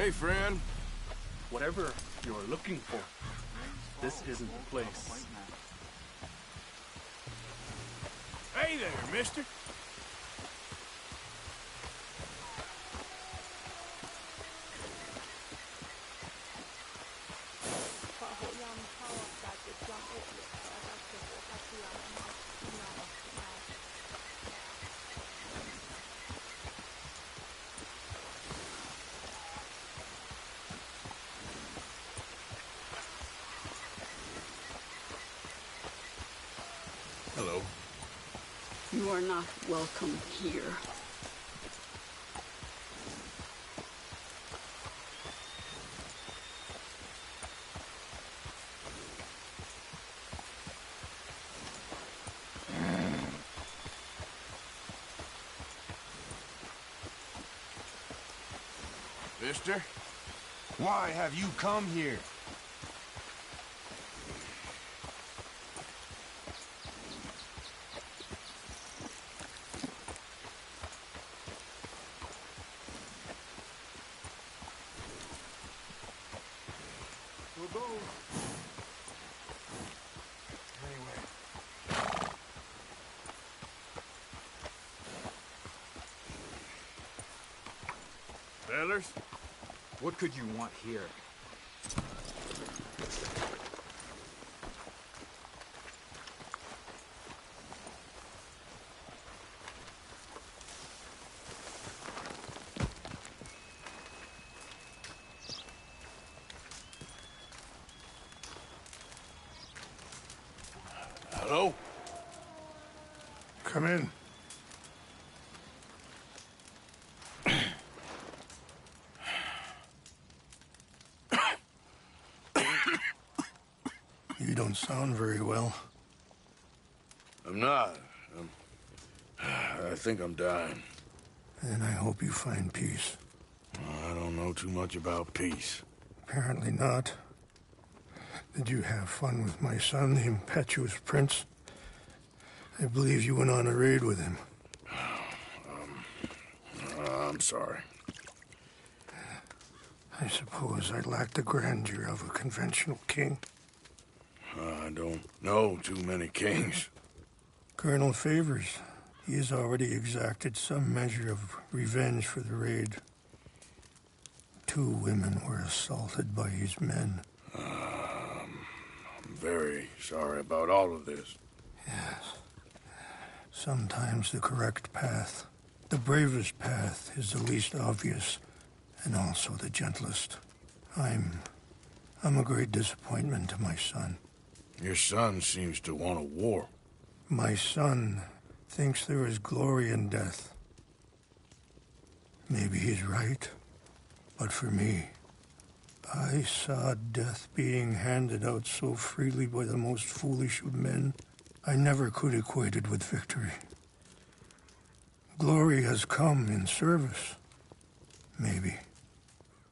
Hey, friend. Whatever you're looking for, this isn't the place. Hey there, mister. Hello. You are not welcome here. Mister? Why have you come here? We'll go. Anyway. Fellers? What could you want here? Hello? Come in. You don't sound very well. I'm not. I think I'm dying. And I hope you find peace. I don't know too much about peace. Apparently not. Did you have fun with my son, the impetuous prince? I believe you went on a raid with him. I'm sorry. I suppose I lack the grandeur of a conventional king. I don't know too many kings. Colonel Favors, he has already exacted some measure of revenge for the raid. 2 women were assaulted by his men. I'm very sorry about all of this. Yes. Sometimes the correct path, the bravest path, is the least obvious, and also the gentlest. I'm a great disappointment to my son. Your son seems to want a war. My son thinks there is glory in death. Maybe he's right, but for me, I saw death being handed out so freely by the most foolish of men, I never could equate it with victory. Glory has come in service. Maybe.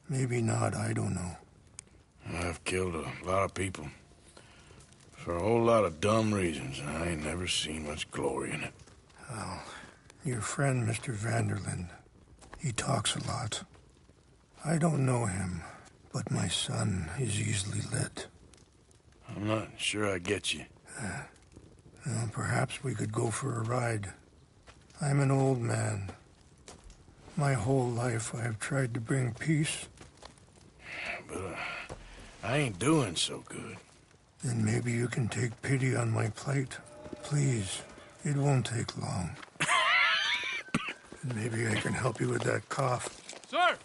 Maybe not, I don't know. I've killed a lot of people. For a whole lot of dumb reasons, and I ain't never seen much glory in it. Well, your friend, Mr. Vanderlyn, he talks a lot. I don't know him, but my son is easily led. I'm not sure I get you. Well, perhaps we could go for a ride. I'm an old man. My whole life I have tried to bring peace. But I ain't doing so good. Then maybe you can take pity on my plight. Please, it won't take long. And maybe I can help you with that cough. Sir!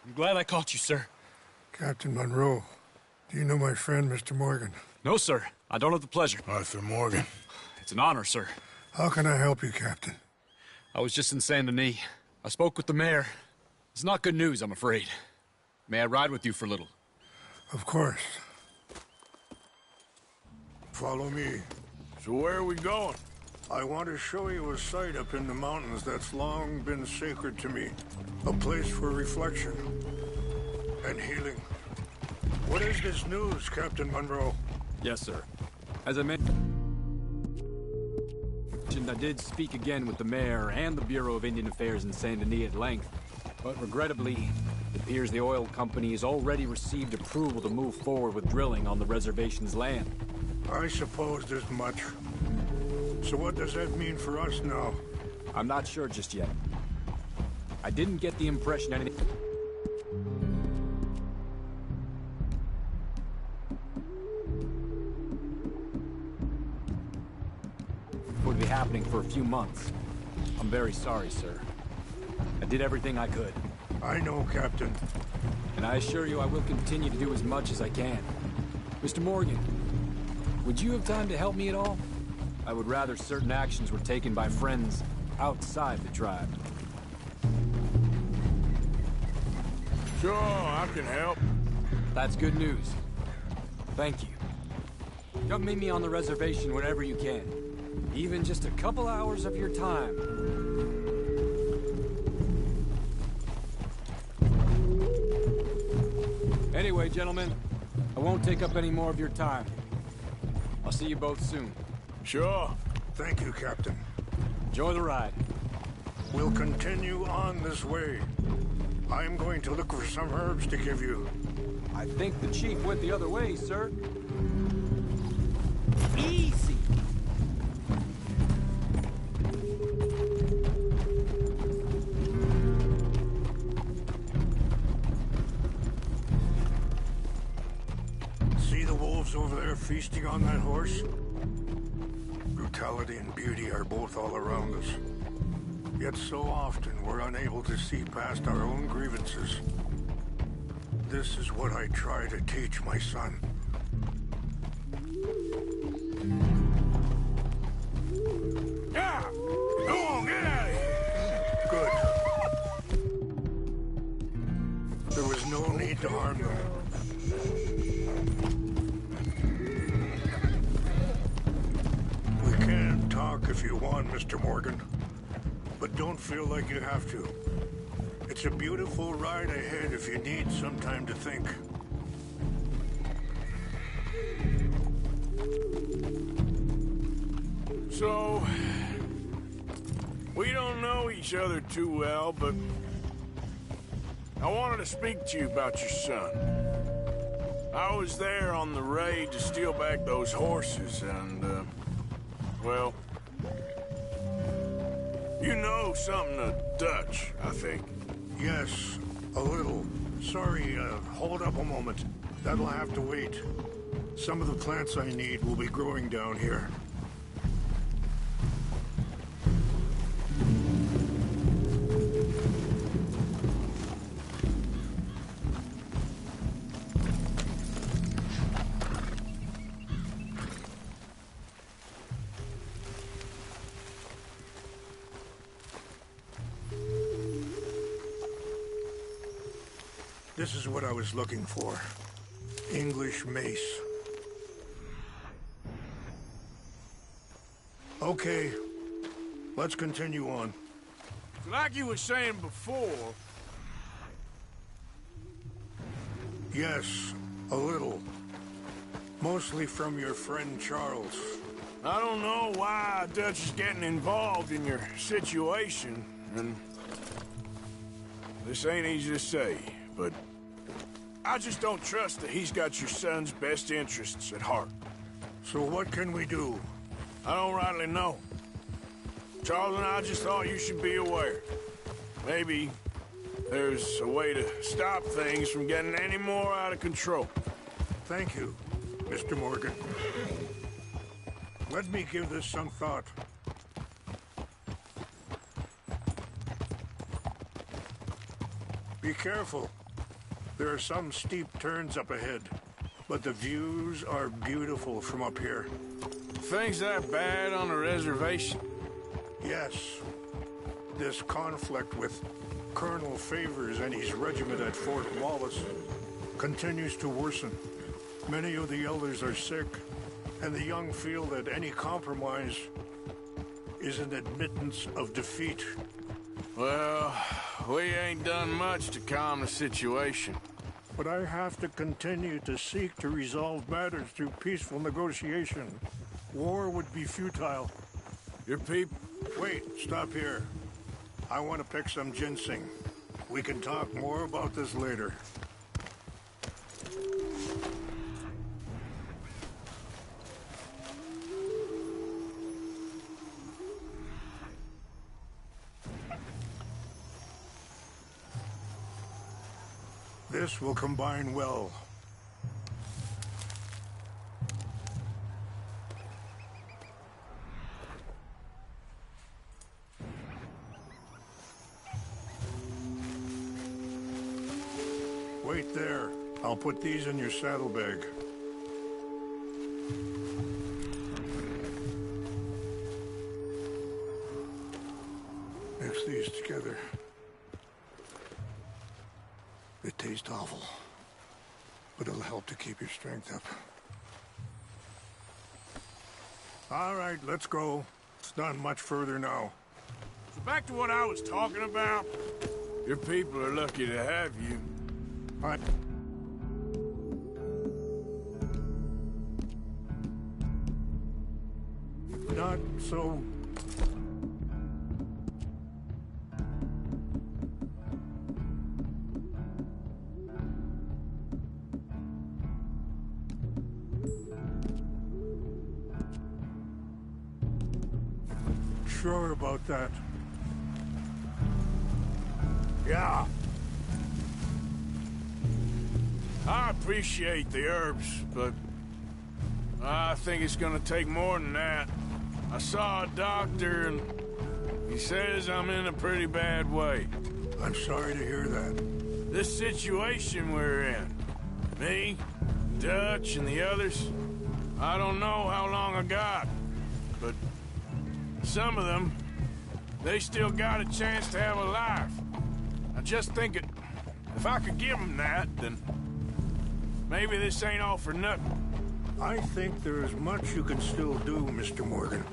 I'm glad I caught you, sir. Captain Monroe, do you know my friend, Mr. Morgan? No, sir. I don't have the pleasure. Arthur Morgan. It's an honor, sir. How can I help you, Captain? I was just in Saint Denis. I spoke with the mayor. It's not good news, I'm afraid. May I ride with you for a little? Of course. Follow me. So where are we going? I want to show you a site up in the mountains that's long been sacred to me. A place for reflection and healing. What is this news, Captain Monroe? Yes, sir. As I mentioned mentioned, I did speak again with the mayor and the Bureau of Indian Affairs in Saint Denis at length. But regrettably, it appears the oil company has already received approval to move forward with drilling on the reservation's land. I supposed as much. So what does that mean for us now? I'm not sure just yet. I didn't get the impression anything would be happening for a few months. I'm very sorry, sir. I did everything I could. I know, Captain. And I assure you I will continue to do as much as I can. Mr. Morgan, would you have time to help me at all? I would rather certain actions were taken by friends outside the tribe. Sure, I can help. That's good news. Thank you. Come meet me on the reservation whenever you can. Even just a couple hours of your time. Anyway, gentlemen, I won't take up any more of your time. I'll see you both soon. Sure. Thank you, Captain. Enjoy the ride. We'll continue on this way. I'm going to look for some herbs to give you. I think the chief went the other way, sir. Easy. See the wolves over there feasting on that horse? Brutality and beauty are both all around us. Yet so often we're unable to see past our own grievances. This is what I try to teach my son. Yeah! Go on, get out of here! Good. There was no need to harm them. We can talk if you want, Mr. Morgan. But don't feel like you have to. It's a beautiful ride ahead if you need some time to think. So, we don't know each other too well, but I wanted to speak to you about your son. I was there on the raid to steal back those horses, and, well, you know something of Dutch, I think. Yes, a little. Sorry, hold up a moment. That'll have to wait. Some of the plants I need will be growing down here. This is what I was looking for. English mace. Okay, let's continue on. Like you were saying before... Yes, a little. Mostly from your friend Charles. I don't know why Dutch is getting involved in your situation, and... this ain't easy to say, but... I just don't trust that he's got your son's best interests at heart. So what can we do? I don't rightly know. Charles and I just thought you should be aware. Maybe there's a way to stop things from getting any more out of control. Thank you, Mr. Morgan. Let me give this some thought. Be careful. There are some steep turns up ahead, but the views are beautiful from up here. Things that bad on the reservation? Yes. This conflict with Colonel Favors and his regiment at Fort Wallace continues to worsen. Many of the elders are sick, and the young feel that any compromise is an admittance of defeat. Well, we ain't done much to calm the situation. But I have to continue to seek to resolve matters through peaceful negotiation. War would be futile. Your people... Wait, stop here. I want to pick some ginseng. We can talk more about this later. This will combine well. Wait there. I'll put these in your saddlebag. Mix these together. It tastes awful, but it'll help to keep your strength up. All right, let's go. It's not much further now. So back to what I was talking about. Your people are lucky to have you. Not so... sure about that. Yeah. I appreciate the herbs, but I think it's gonna take more than that. I saw a doctor and he says I'm in a pretty bad way. I'm sorry to hear that. This situation we're in, me, Dutch, and the others, I don't know how long I got, but some of them, they still got a chance to have a life. I just think if I could give them that, then maybe this ain't all for nothing. I think there is much you can still do, Mr. Morgan.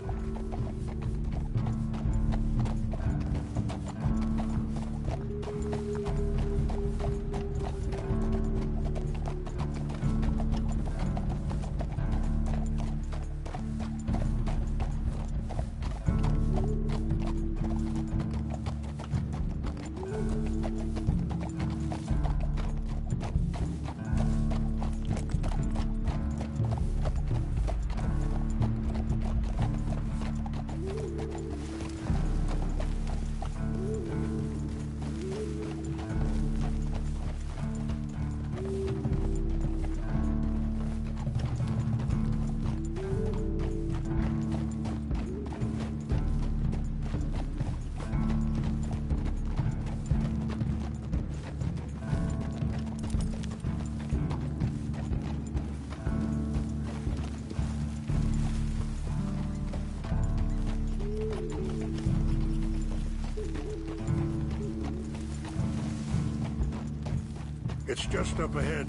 It's just up ahead.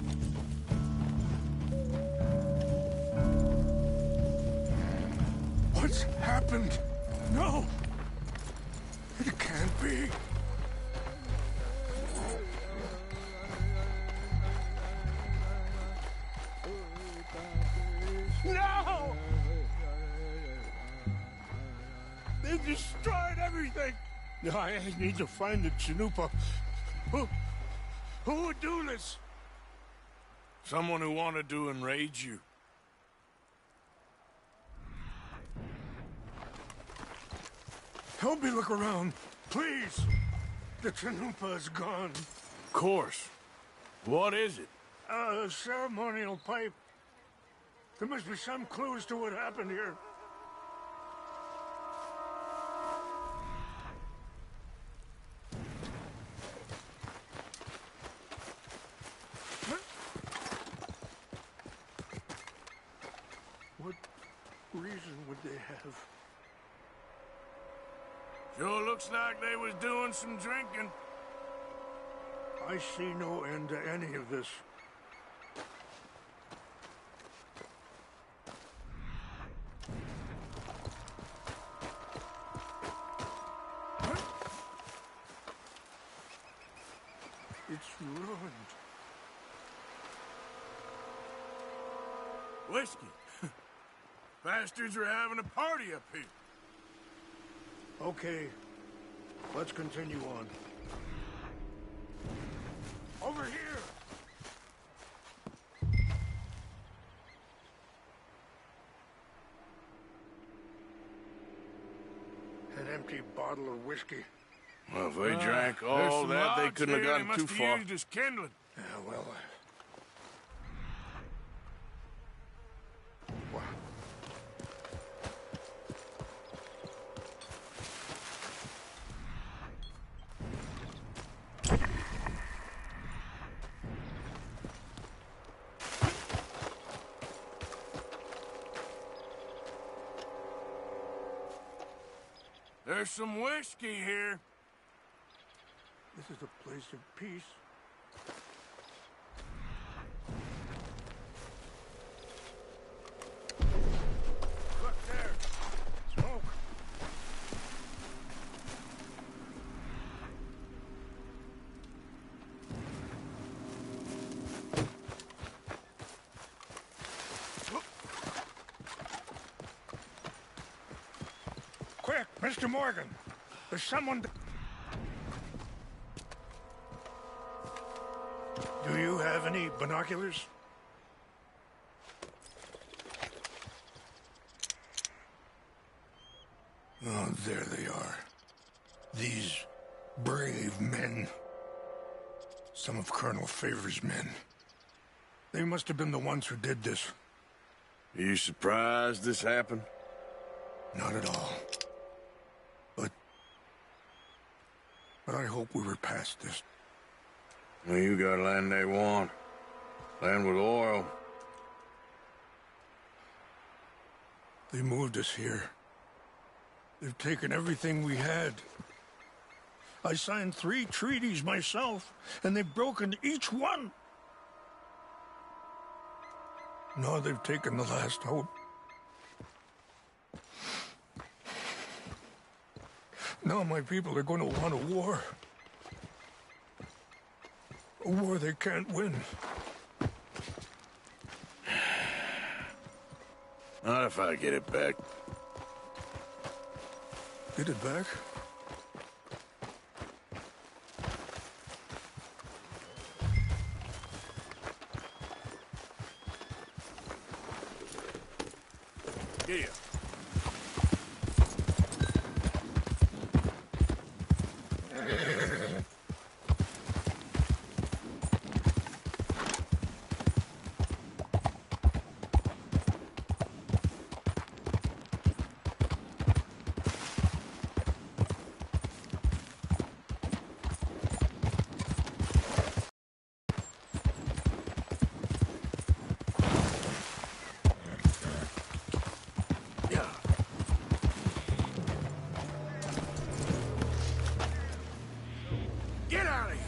What's happened? No! It can't be. No! They destroyed everything! I need to find the Chanupa. Who would do this? Someone who wanted to enrage you. Help me look around, please. The Chanupa is gone. Of course. What is it? A ceremonial pipe. There must be some clues to what happened here. What reason would they have? Sure looks like they was doing some drinking. I see no end to any of this. It's ruined. Whiskey. Bastards are having a party up here. Okay, let's continue on. Over here! An empty bottle of whiskey. Well, if they drank all that, they couldn't have gotten too far. Used as kindling. Yeah, well... Wow. There's some whiskey here. This is a place of peace. Look there! Smoke! Quick, Mr. Morgan! There's someone... Do you have any binoculars? Oh, there they are. These brave men. Some of Colonel Favor's men. They must have been the ones who did this. Are you surprised this happened? Not at all. But I hope we were past this. Well, you got land they want. Land with oil. They moved us here. They've taken everything we had. I signed 3 treaties myself, and they've broken each one. Now they've taken the last hope. Now my people are going to want a war. A war they can't win. Not if I get it back. Get it back? Yeah. Get out of here!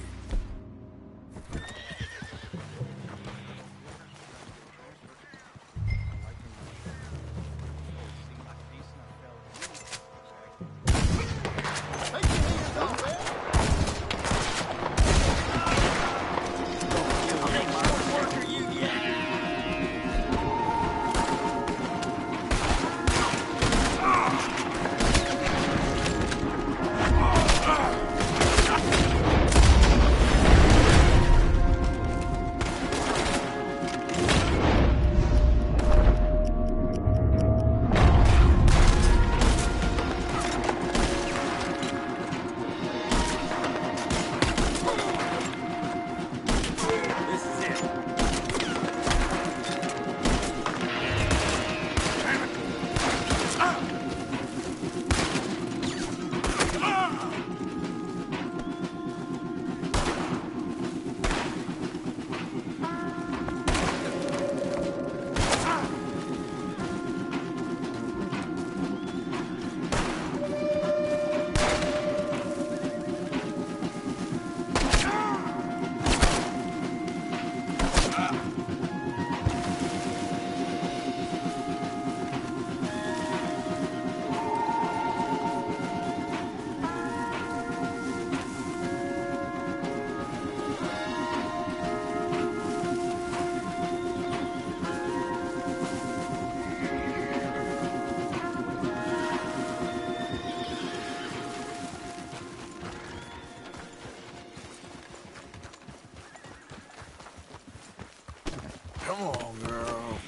Come on, girl.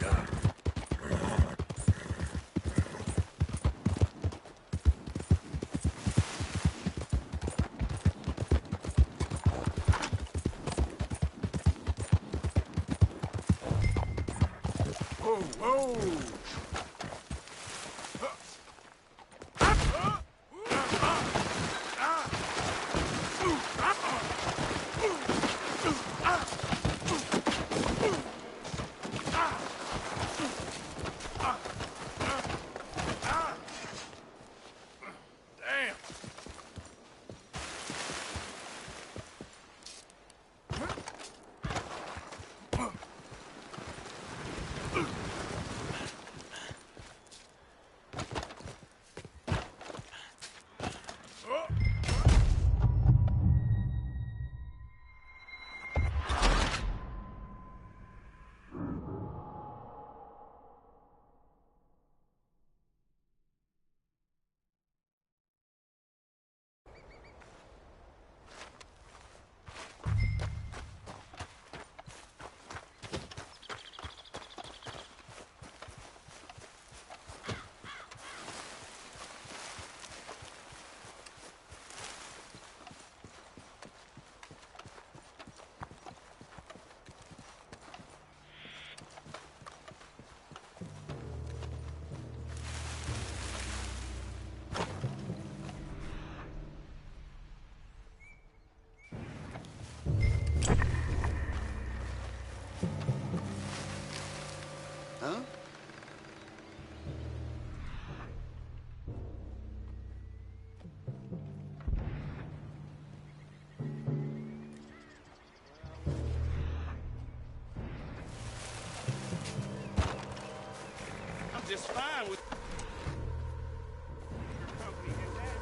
Yeah. Whoa, whoa! Damn! Huh? I'm just fine with your company and that.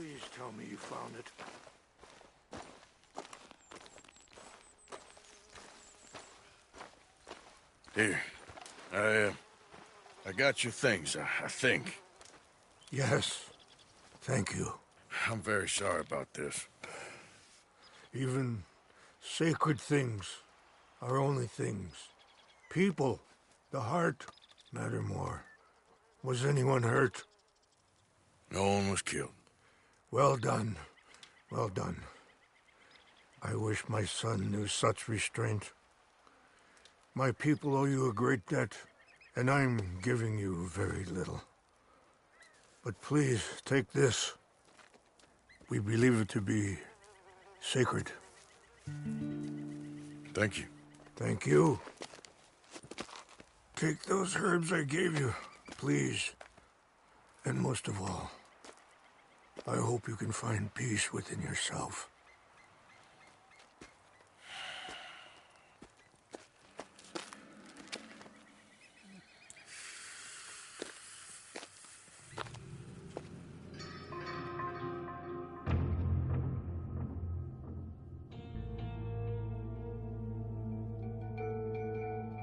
Please tell me you found it. Here. I got your things, I think. Yes. Thank you. I'm very sorry about this. Even sacred things are only things. People, the heart, matter more. Was anyone hurt? No one was killed. Well done. Well done. I wish my son knew such restraint. My people owe you a great debt, and I'm giving you very little. But please, take this. We believe it to be sacred. Thank you. Thank you. Take those herbs I gave you, please. And most of all, I hope you can find peace within yourself.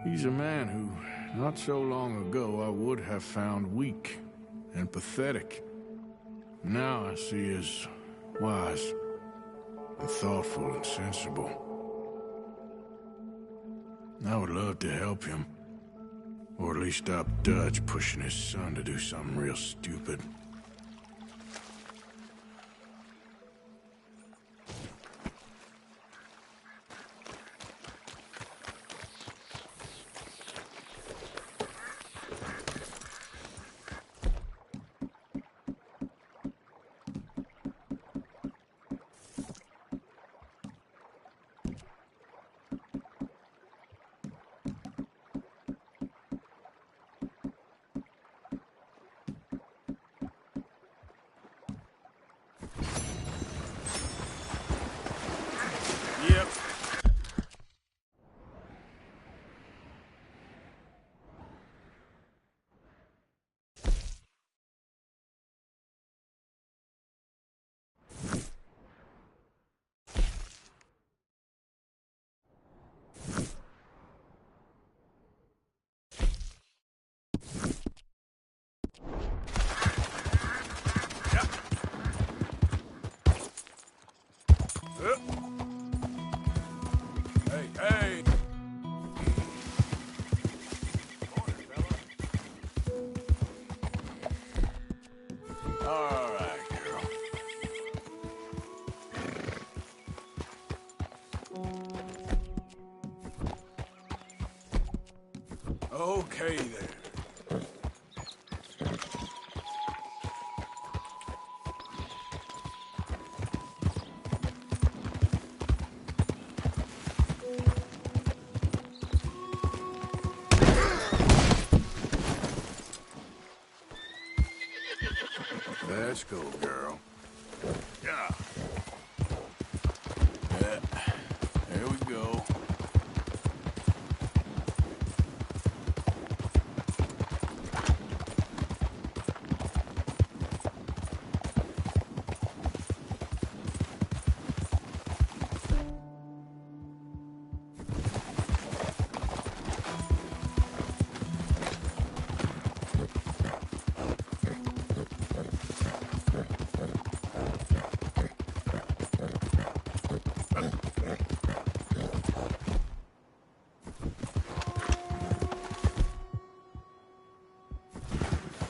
He's a man who, not so long ago, I would have found weak and pathetic. Now I see as wise and thoughtful and sensible. I would love to help him, or at least stop Dutch pushing his son to do something real stupid. Yep. Hey, hey! All right, girl. Okay, there. Let's go, girl. Yeah. Yeah. There we go.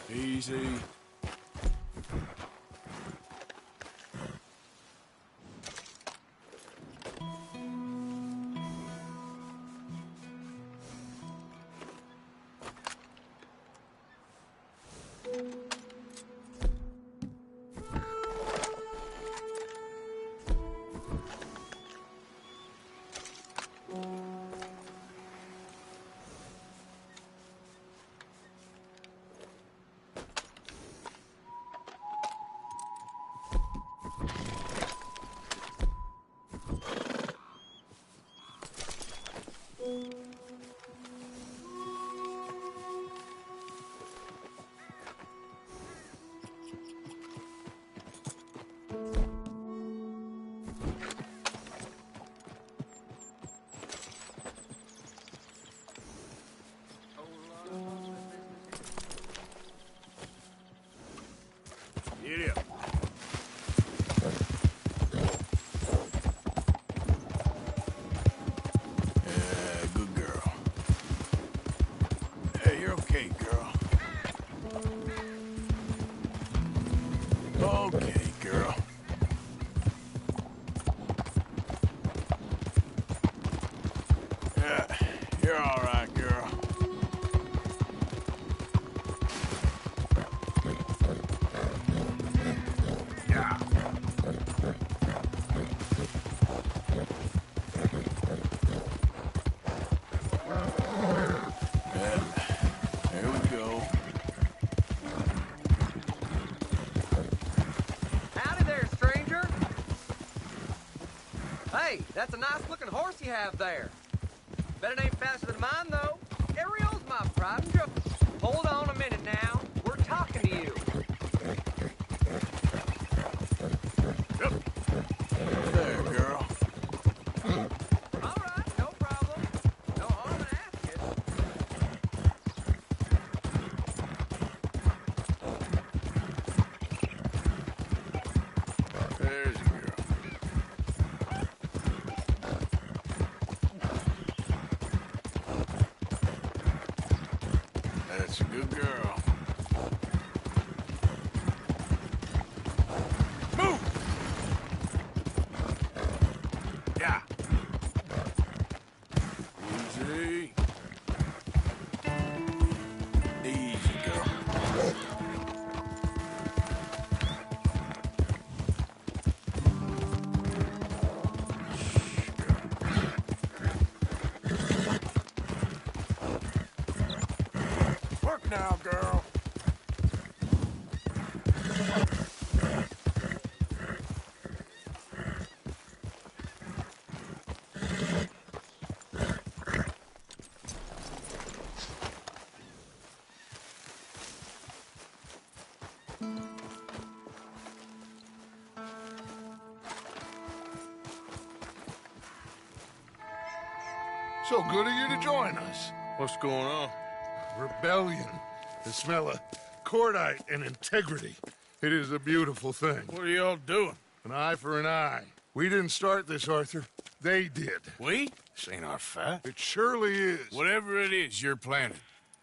Easy. Giddy up. Good girl. Hey, you're okay, girl. Okay, girl. Yeah, you're all right, girl. Yeah. Yeah. There we go. Howdy there, stranger. Hey, that's a nice-looking horse you have there. Bet it ain't faster than mine, though. Ariel's my pride and joy. Hold on a minute now. We're talking to you. Yep. There, girl. All right, no problem. No harm in asking. There's a girl. That's a good girl. Move! Yeah. Easy. Easy, girl. Work now, girl. So good of you to join us. What's going on? Rebellion. The smell of cordite and integrity. It is a beautiful thing. What are y'all doing? An eye for an eye. We didn't start this, Arthur. They did. We? This ain't our fight. It surely is. Whatever it is you're planning,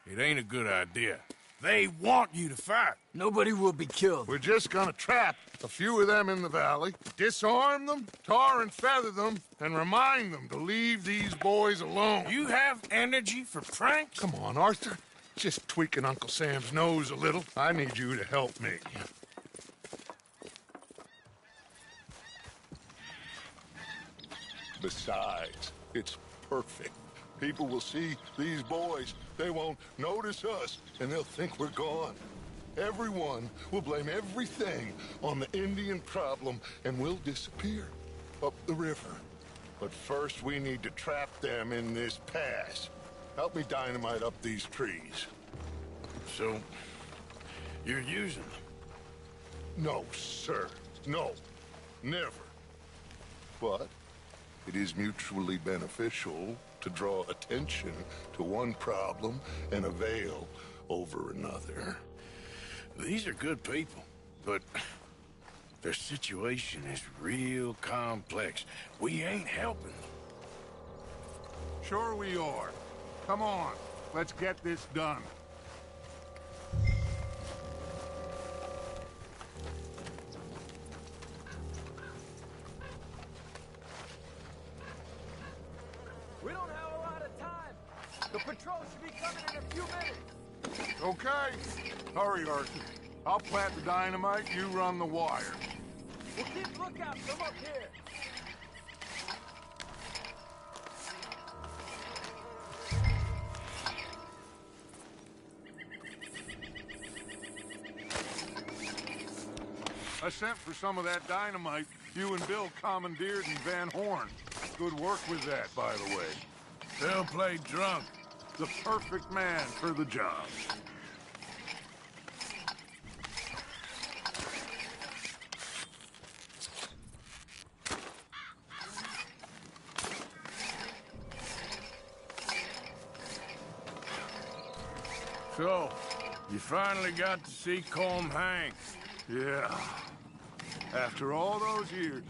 it ain't a good idea. They want you to fight. Nobody will be killed. We're just gonna trap a few of them in the valley, disarm them, tar and feather them, and remind them to leave these boys alone. You have energy for pranks? Come on, Arthur. Just tweaking Uncle Sam's nose a little. I need you to help me. Besides, it's perfect. People will see these boys. They won't notice us, and they'll think we're gone. Everyone will blame everything on the Indian problem, and we'll disappear up the river. But first, we need to trap them in this pass. Help me dynamite up these trees. So, you're using them? No, sir. No. Never. But it is mutually beneficial to draw attention to one problem and avail over another. These are good people, but their situation is real complex. We ain't helping them. Sure we are. Come on. Let's get this done. We don't have a lot of time. The patrol should be coming in a few minutes. Okay. Hurry, Arthur. I'll plant the dynamite, you run the wire. We'll keep lookout from up here. I sent for some of that dynamite you and Bill commandeered in Van Horn. Good work with that, by the way. They'll play drunk. The perfect man for the job. So, You finally got to see Colm Hank. Yeah. After all those years.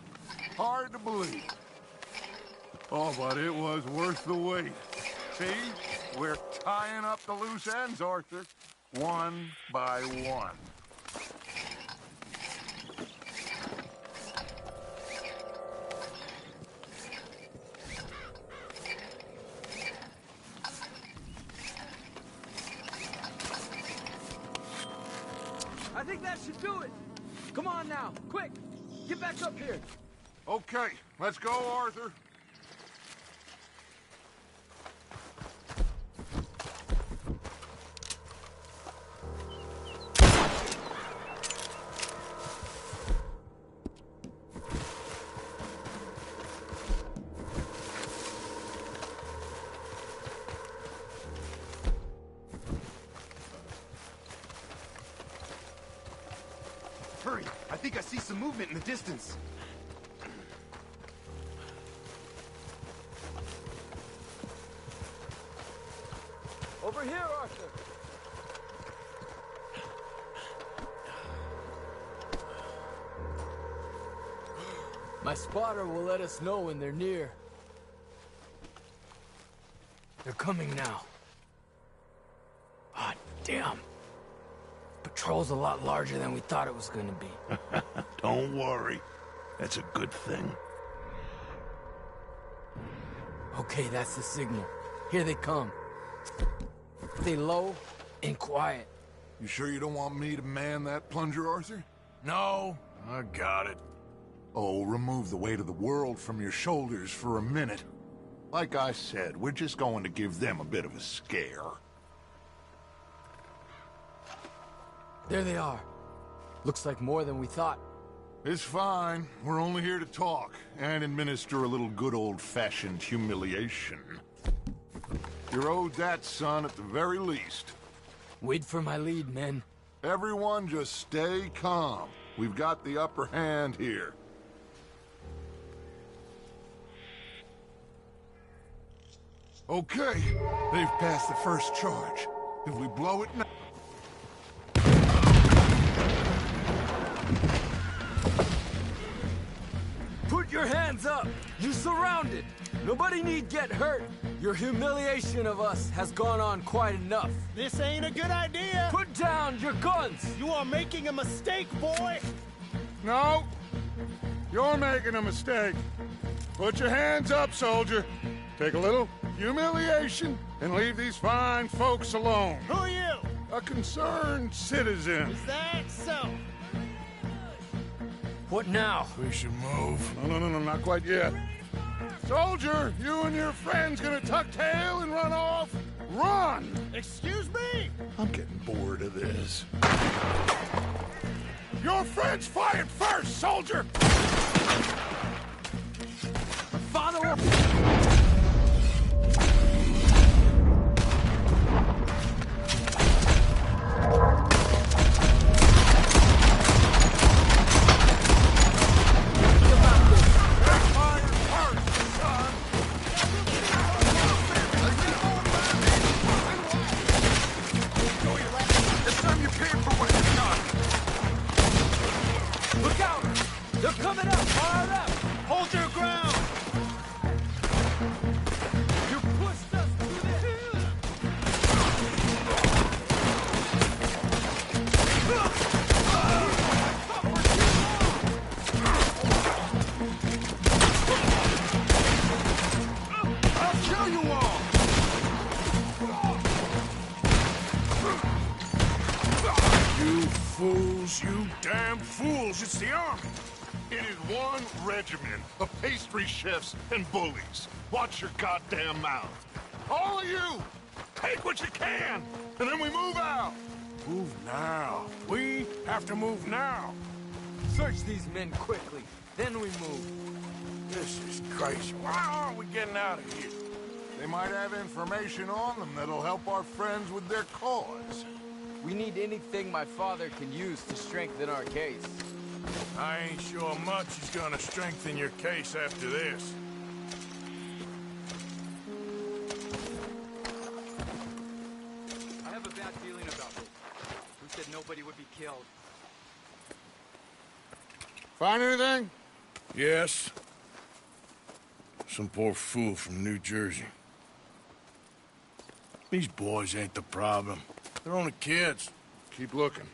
Hard to believe. Oh, but it was worth the wait. See? We're tying up the loose ends, Arthur. One by one. I think that should do it. Come on now, quick. Get back up here. Okay, let's go, Arthur. Hurry! I think I see some movement in the distance. Over here, Arthur. My spotter will let us know when they're near. They're coming now. Ah, damn. Patrol's a lot larger than we thought it was gonna be. Don't worry. That's a good thing. Okay, that's the signal. Here they come. Stay low and quiet. You sure you don't want me to man that plunger, Arthur? No, I got it. Oh, remove the weight of the world from your shoulders for a minute. Like I said, we're just going to give them a bit of a scare. There they are. Looks like more than we thought. It's fine. We're only here to talk and administer a little good old-fashioned humiliation. You're owed that, son, at the very least. Wait for my lead, men. Everyone just stay calm. We've got the upper hand here. Okay, they've passed the first charge. If we blow it now... Put your hands up! You surrounded! Nobody need get hurt. Your humiliation of us has gone on quite enough. This ain't a good idea. Put down your guns! You are making a mistake, boy. No! You're making a mistake. Put your hands up, soldier. Take a little humiliation and leave these fine folks alone. Who are you? A concerned citizen. Is that so? What now? We should move. No, not quite yet. Soldier, you and your friends gonna tuck tail and run off? Run! Excuse me? I'm getting bored of this. Your friends fired first, soldier! Father will... Look out! They're coming up! Fire left! Hold your ground. You pushed us through this! I'll kill you all! You fools, you damn fools. It's the army. It is one regiment of pastry chefs and bullies. Watch your goddamn mouth. All of you, take what you can, and then we move out. Move now. We have to move now. Search these men quickly, then we move. This is crazy. Why aren't we getting out of here? They might have information on them that'll help our friends with their cause. We need anything my father can use to strengthen our case. I ain't sure much is gonna strengthen your case after this. I have a bad feeling about this. nobody would be killed. Find anything? Yes. Some poor fool from New Jersey. These boys ain't the problem. They're only kids. Keep looking.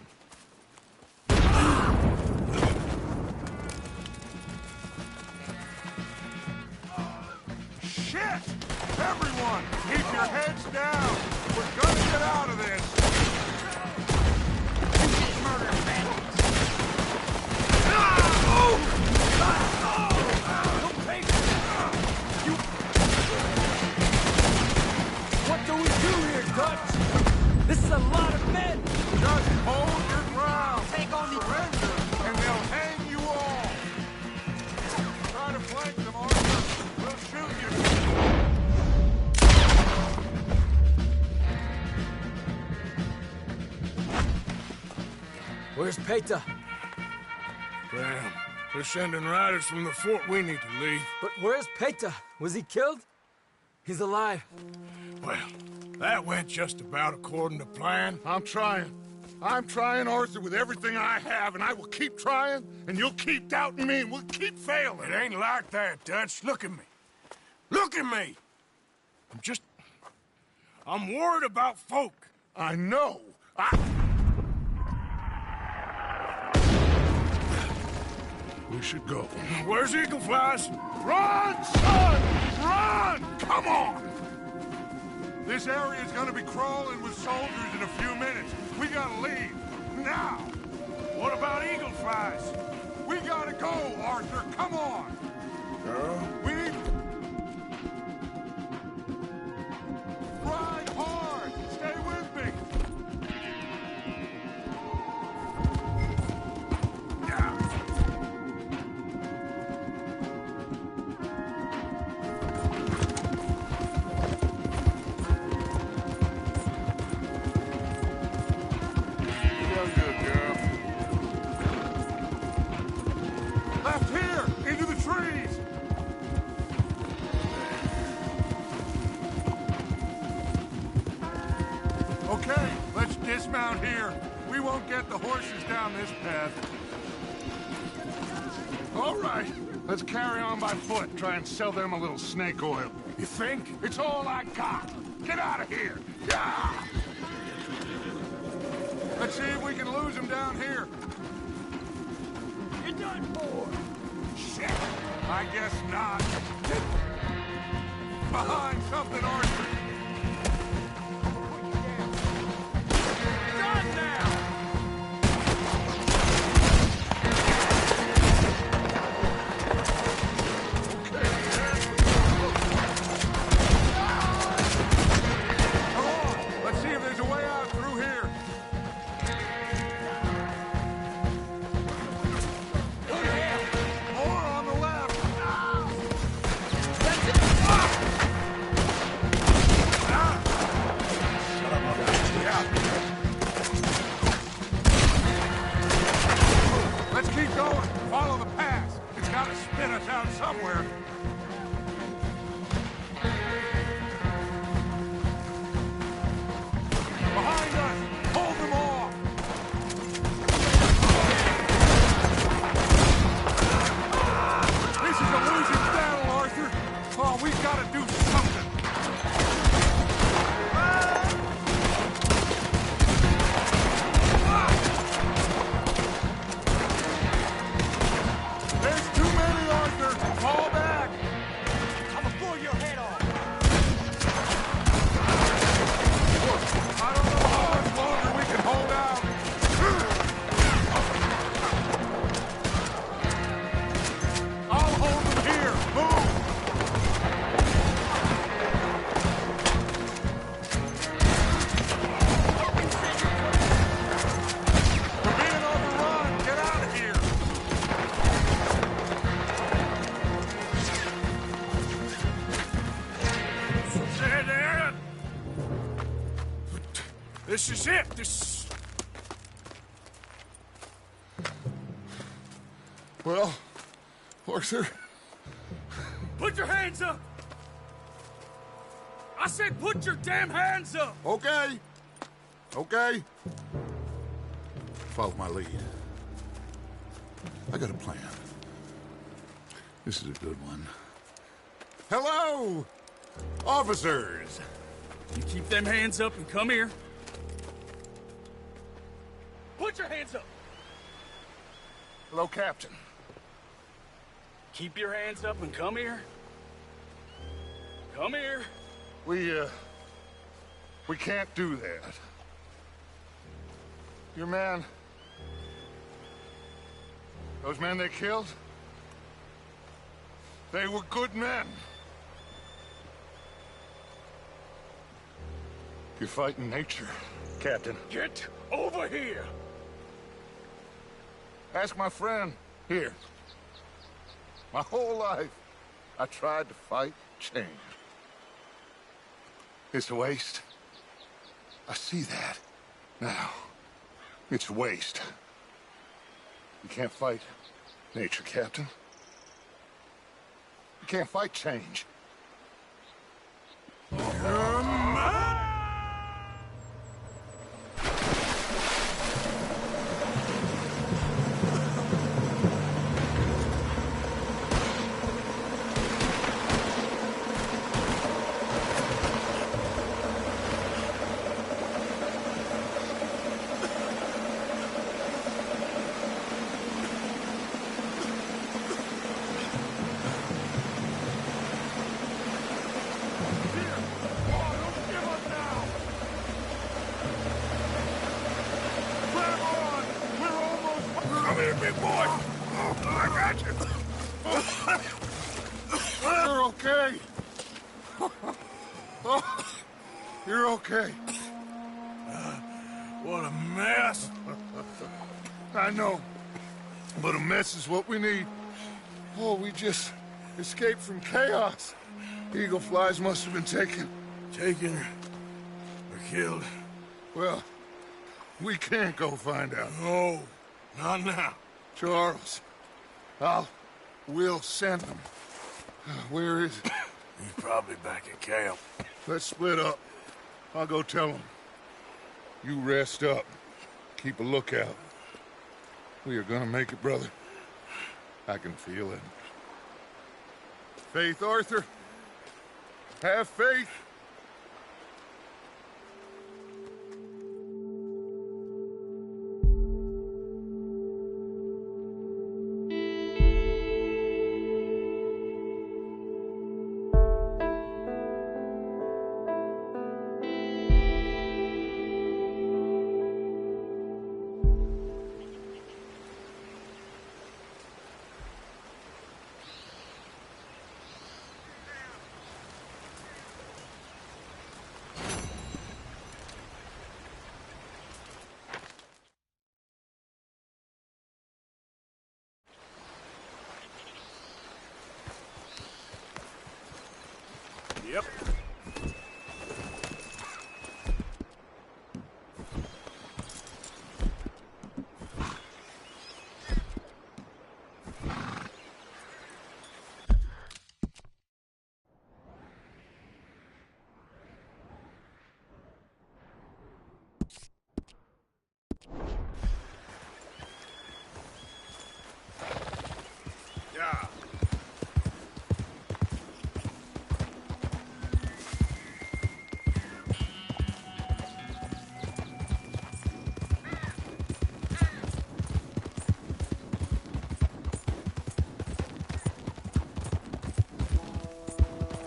Shit! Everyone, keep your heads down. We're gonna get out of this. Murder bandits! Don't pay for that! What do we do here, Dutch? This is a lot of men! Just hold your ground. Take on the... Surrender, and they'll hang you all. Try to flank them, Arthur. We'll shoot you. Where's Peta? Damn. They're sending riders from the fort. We need to leave. But where's Peta? Was he killed? He's alive. Well, that went just about according to plan. I'm trying. I'm trying, Arthur, with everything I have, and I will keep trying, and you'll keep doubting me, and we'll keep failing. It ain't like that, Dutch. Look at me. Look at me! I'm worried about folk. I know. We should go. Where's Eagle Flies? Run, son! Run! Come on! This area is gonna be crawling with soldiers in a few minutes. We gotta leave. Now! What about Eagle Flies? We gotta go, Arthur. Come on! We need... Ride hard! Stay with me! Left here! Into the trees! Okay, let's dismount here. We won't get the horses down this path. All right, let's carry on by foot. Try and sell them a little snake oil. You think? It's all I got. Get out of here! Yeah! Let's see if we can lose them down here. You're done for! Shit! I guess not. Behind something, Arthur. Done now! Come on, let's see if there's a way out through here. More on the left. Let's keep going. Follow the pass. It's got to spin us out somewhere. Behind us! Hold them off! This is a losing battle, Arthur. Oh, we've got to do something. There's too many, Arthur. Fall back. I'm gonna blow your head off! I don't know how much longer we can hold out. I'll hold them here. Move! We're being overrun. Get out of here. There. This is it. This. Well, Arthur, Put your hands up! I said put your damn hands up! okay. Okay. Follow my lead. I got a plan. This is a good one. Hello, officers. You keep them hands up and come here. Put your hands up. Hello, Captain. Keep your hands up and come here. Come here. We can't do that. Your man... Those men they killed? They were good men. You're fighting nature, Captain. Get over here. Ask my friend here. My whole life, I tried to fight change. It's a waste. I see that now. It's a waste. You can't fight nature, Captain. You can't fight change. You're okay. You're okay. What a mess. I know, but a mess is what we need. Oh, we just escaped from chaos. Eagle flies must have been taken. Taken or killed? Well, we can't go find out. No, not now. Charles, we'll send them. Where is it? He's probably back at camp. Let's split up. I'll go tell him. You rest up. Keep a lookout. We are gonna make it, brother. I can feel it. Faith, Arthur. Have faith. Yep. Yeah.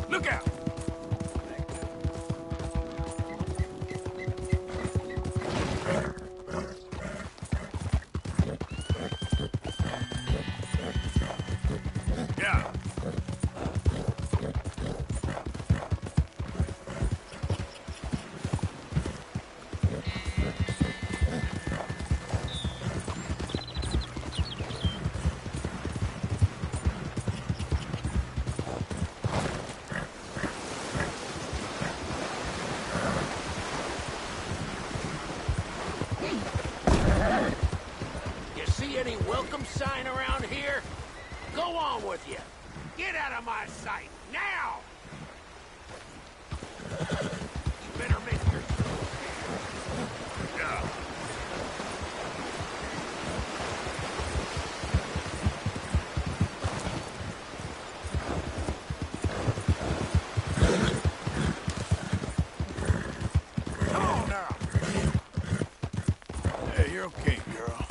Look out! Yeah. You see any welcome sign around here? Go on with you. Get out of my sight, now! You better make your... Yeah. Okay, girl.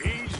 Easy.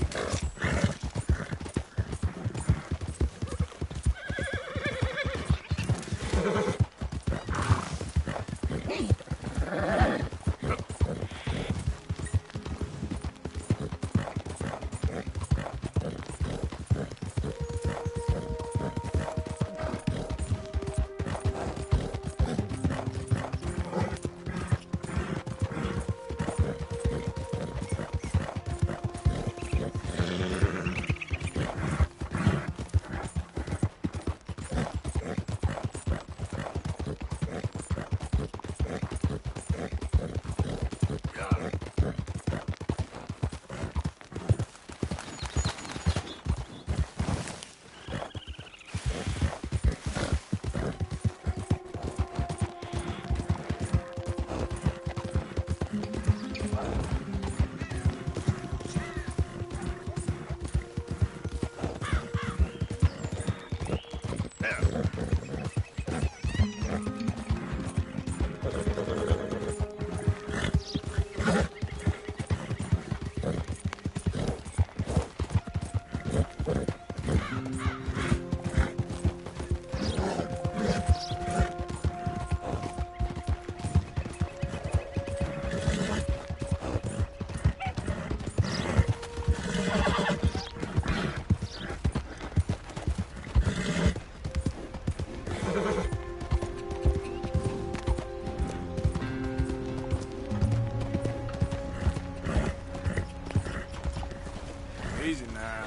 Easy now.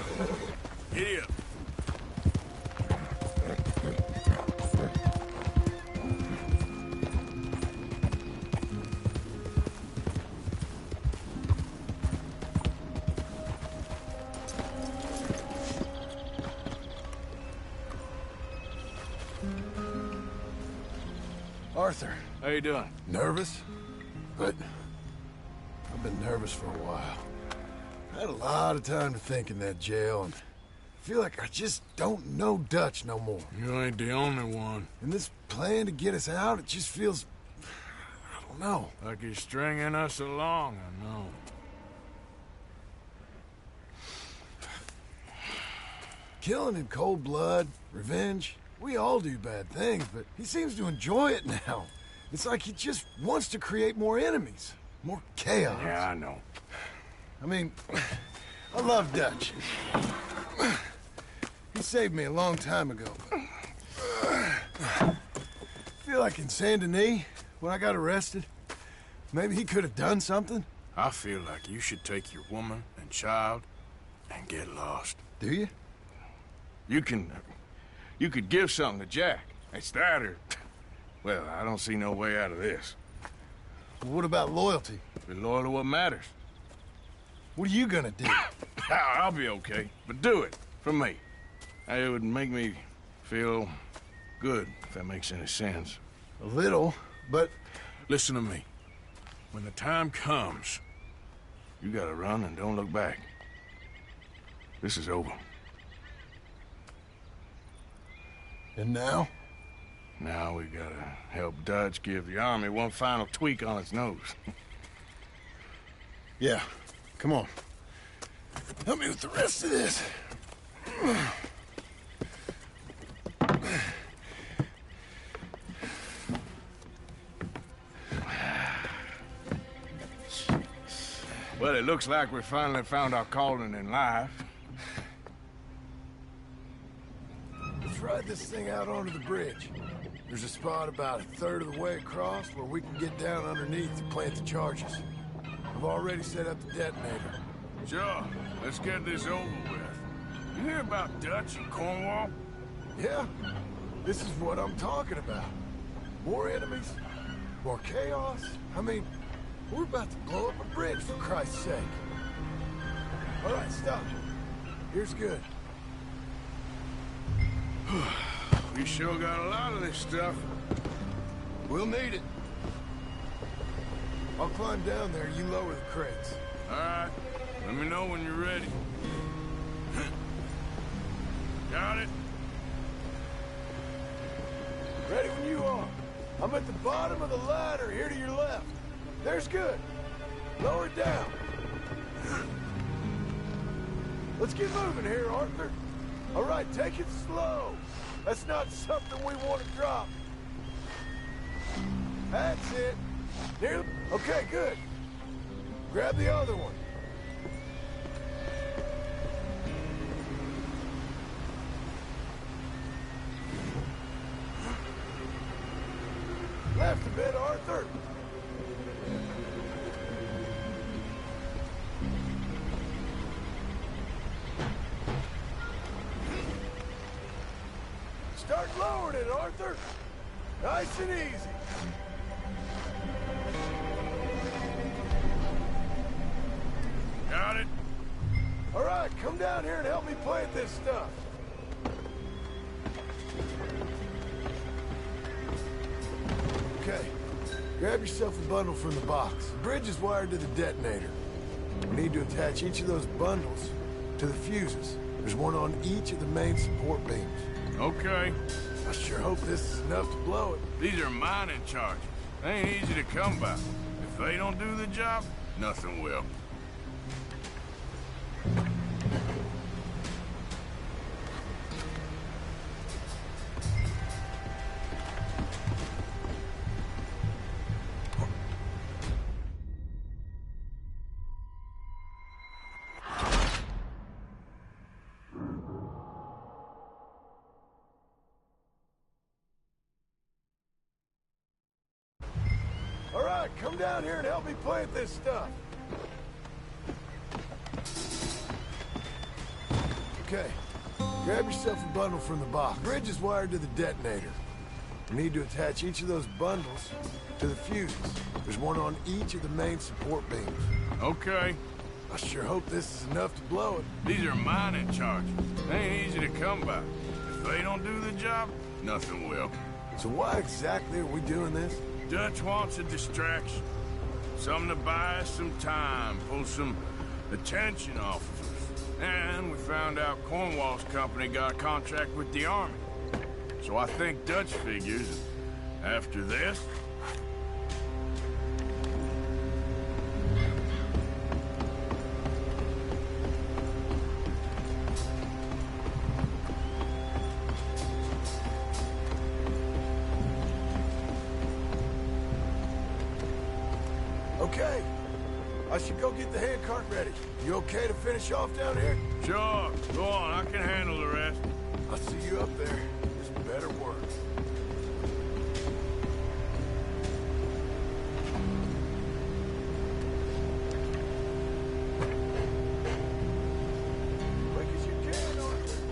Giddy up. Arthur, How you doing? nervous? But I've been nervous for a while. I had a lot of time to think in that jail, and I feel like I just don't know Dutch no more. You ain't the only one. And this plan to get us out, it just feels... I don't know. Like you're stringing us along, I know. Killing in cold blood, revenge, we all do bad things, but he seems to enjoy it now. It's like he just wants to create more enemies, more chaos. Yeah, I know. I mean, I love Dutch. He saved me a long time ago. I feel like in Saint Denis, when I got arrested, maybe he could have done something. I feel like you should take your woman and child and get lost. Do you? You could give something to Jack. It's that or... Well, I don't see no way out of this. What about loyalty? Be loyal to what matters. What are you gonna do? I'll be okay, but do it for me. It would make me feel good, if that makes any sense. A little, but... Listen to me. When the time comes, you gotta run and don't look back. This is over. And now? Now we gotta help Dutch give the army one final tweak on its nose. Yeah, come on. Help me with the rest of this. Well, it looks like we finally found our calling in life. Let's ride this thing out onto the bridge. There's a spot about a third of the way across where we can get down underneath to plant the charges. I've already set up the detonator. Sure, let's get this over with. You hear about Dutch and Cornwall? Yeah, this is what I'm talking about. More enemies, more chaos. I mean, we're about to blow up a bridge, for Christ's sake. All right, stop. Here's good. We sure got a lot of this stuff. We'll need it. I'll climb down there, you lower the crates. All right, let me know when you're ready. Got it? Ready when you are. I'm at the bottom of the ladder, here to your left. There's good. Lower it down. Let's get moving here, Arthur. All right, take it slow. That's not something we want to drop. That's it. Nearly. Okay, good. Grab the other one. Left a bit, Arthur. Start lowering it, Arthur. Nice and easy. Got it. All right, come down here and help me plant this stuff. Okay, grab yourself a bundle from the box. The bridge is wired to the detonator. We need to attach each of those bundles to the fuses. There's one on each of the main support beams. Okay. I sure hope this is enough to blow it. These are mining charges. They ain't easy to come by. If they don't do the job, nothing will. All right, come down here and help me plant this stuff. Okay, grab yourself a bundle from the box. The bridge is wired to the detonator. We need to attach each of those bundles to the fuses. There's one on each of the main support beams. Okay. I sure hope this is enough to blow it. These are mining charges. They ain't easy to come by. If they don't do the job, nothing will. So why exactly are we doing this? Dutch wants a distraction. Something to buy us some time, pull some attention off of us. And we found out Cornwall's company got a contract with the Army. So I think Dutch figures, after this... Okay. I should go get the handcart ready. You okay to finish off down here? Sure, go on, I can handle the rest. I'll see you up there. Just better work. Quick as you can, Arthur.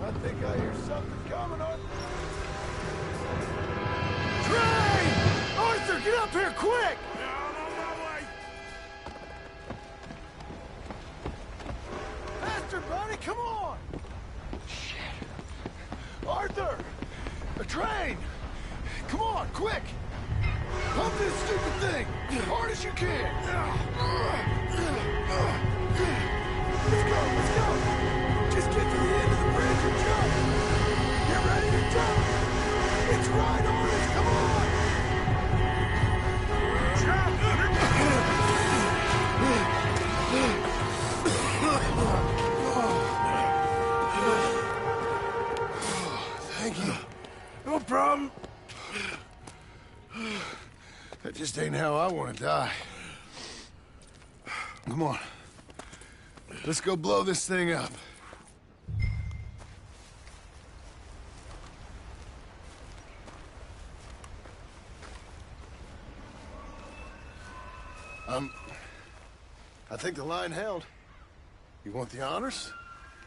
I think I hear something coming, Arthur. Train! Arthur, get up here, quick! Yeah, I'm on my way. Faster, buddy, come on! Shit. Arthur! A train! Come on, quick! Pump this stupid thing! As hard as you can! Let's go, let's go! Just get to the end of the bridge and jump! Get ready to jump! It's right on us, come on! Jump! Thank you. No problem. That just ain't how I want to die. Come on. Let's go blow this thing up. I think the line held. You want the honors?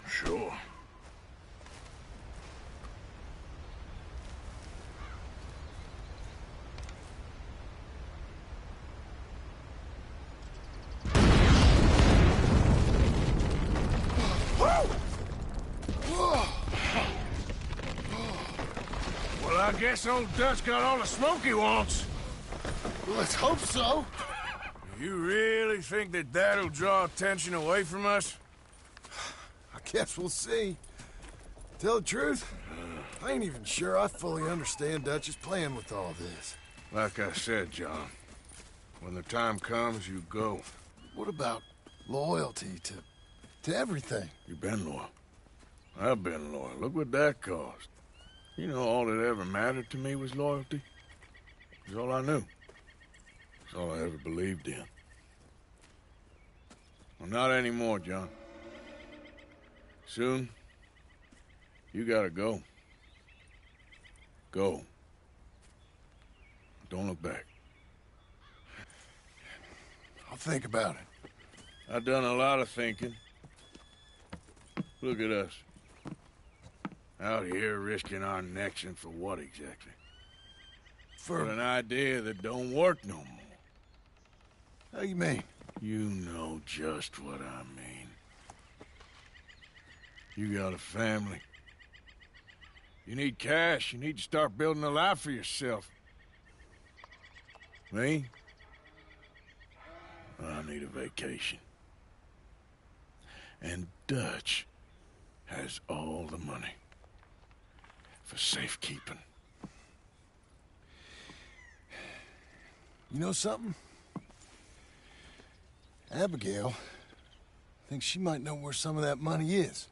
Sure. I guess old Dutch got all the smoke he wants. Well, let's hope so. You really think that that'll draw attention away from us? I guess we'll see. Tell the truth, I ain't even sure I fully understand Dutch's plan with all this. Like I said, John, when the time comes, you go. What about loyalty to everything? You've been loyal. I've been loyal. Look what that cost. You know, all that ever mattered to me was loyalty. It was all I knew. It's all I ever believed in. Well, not anymore, John. Soon, you gotta go. Go. Don't look back. I'll think about it. I've done a lot of thinking. Look at us. Out here risking our necks, and for what exactly? For an idea that don't work no more. How you mean? You know just what I mean. You got a family. You need cash. You need to start building a life for yourself. Me? I need a vacation. And Dutch has all the money for safekeeping. You know something? Abigail thinks she might know where some of that money is.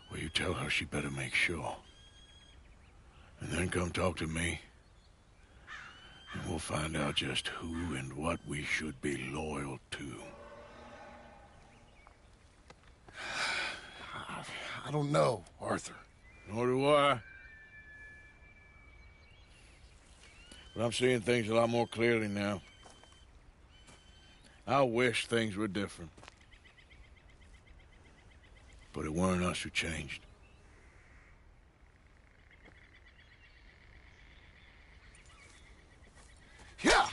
Well, you tell her she better make sure. And then come talk to me. And we'll find out just who and what we should be loyal to. I don't know, Arthur. Nor do I. But I'm seeing things a lot more clearly now. I wish things were different. But it weren't us who changed. Yeah!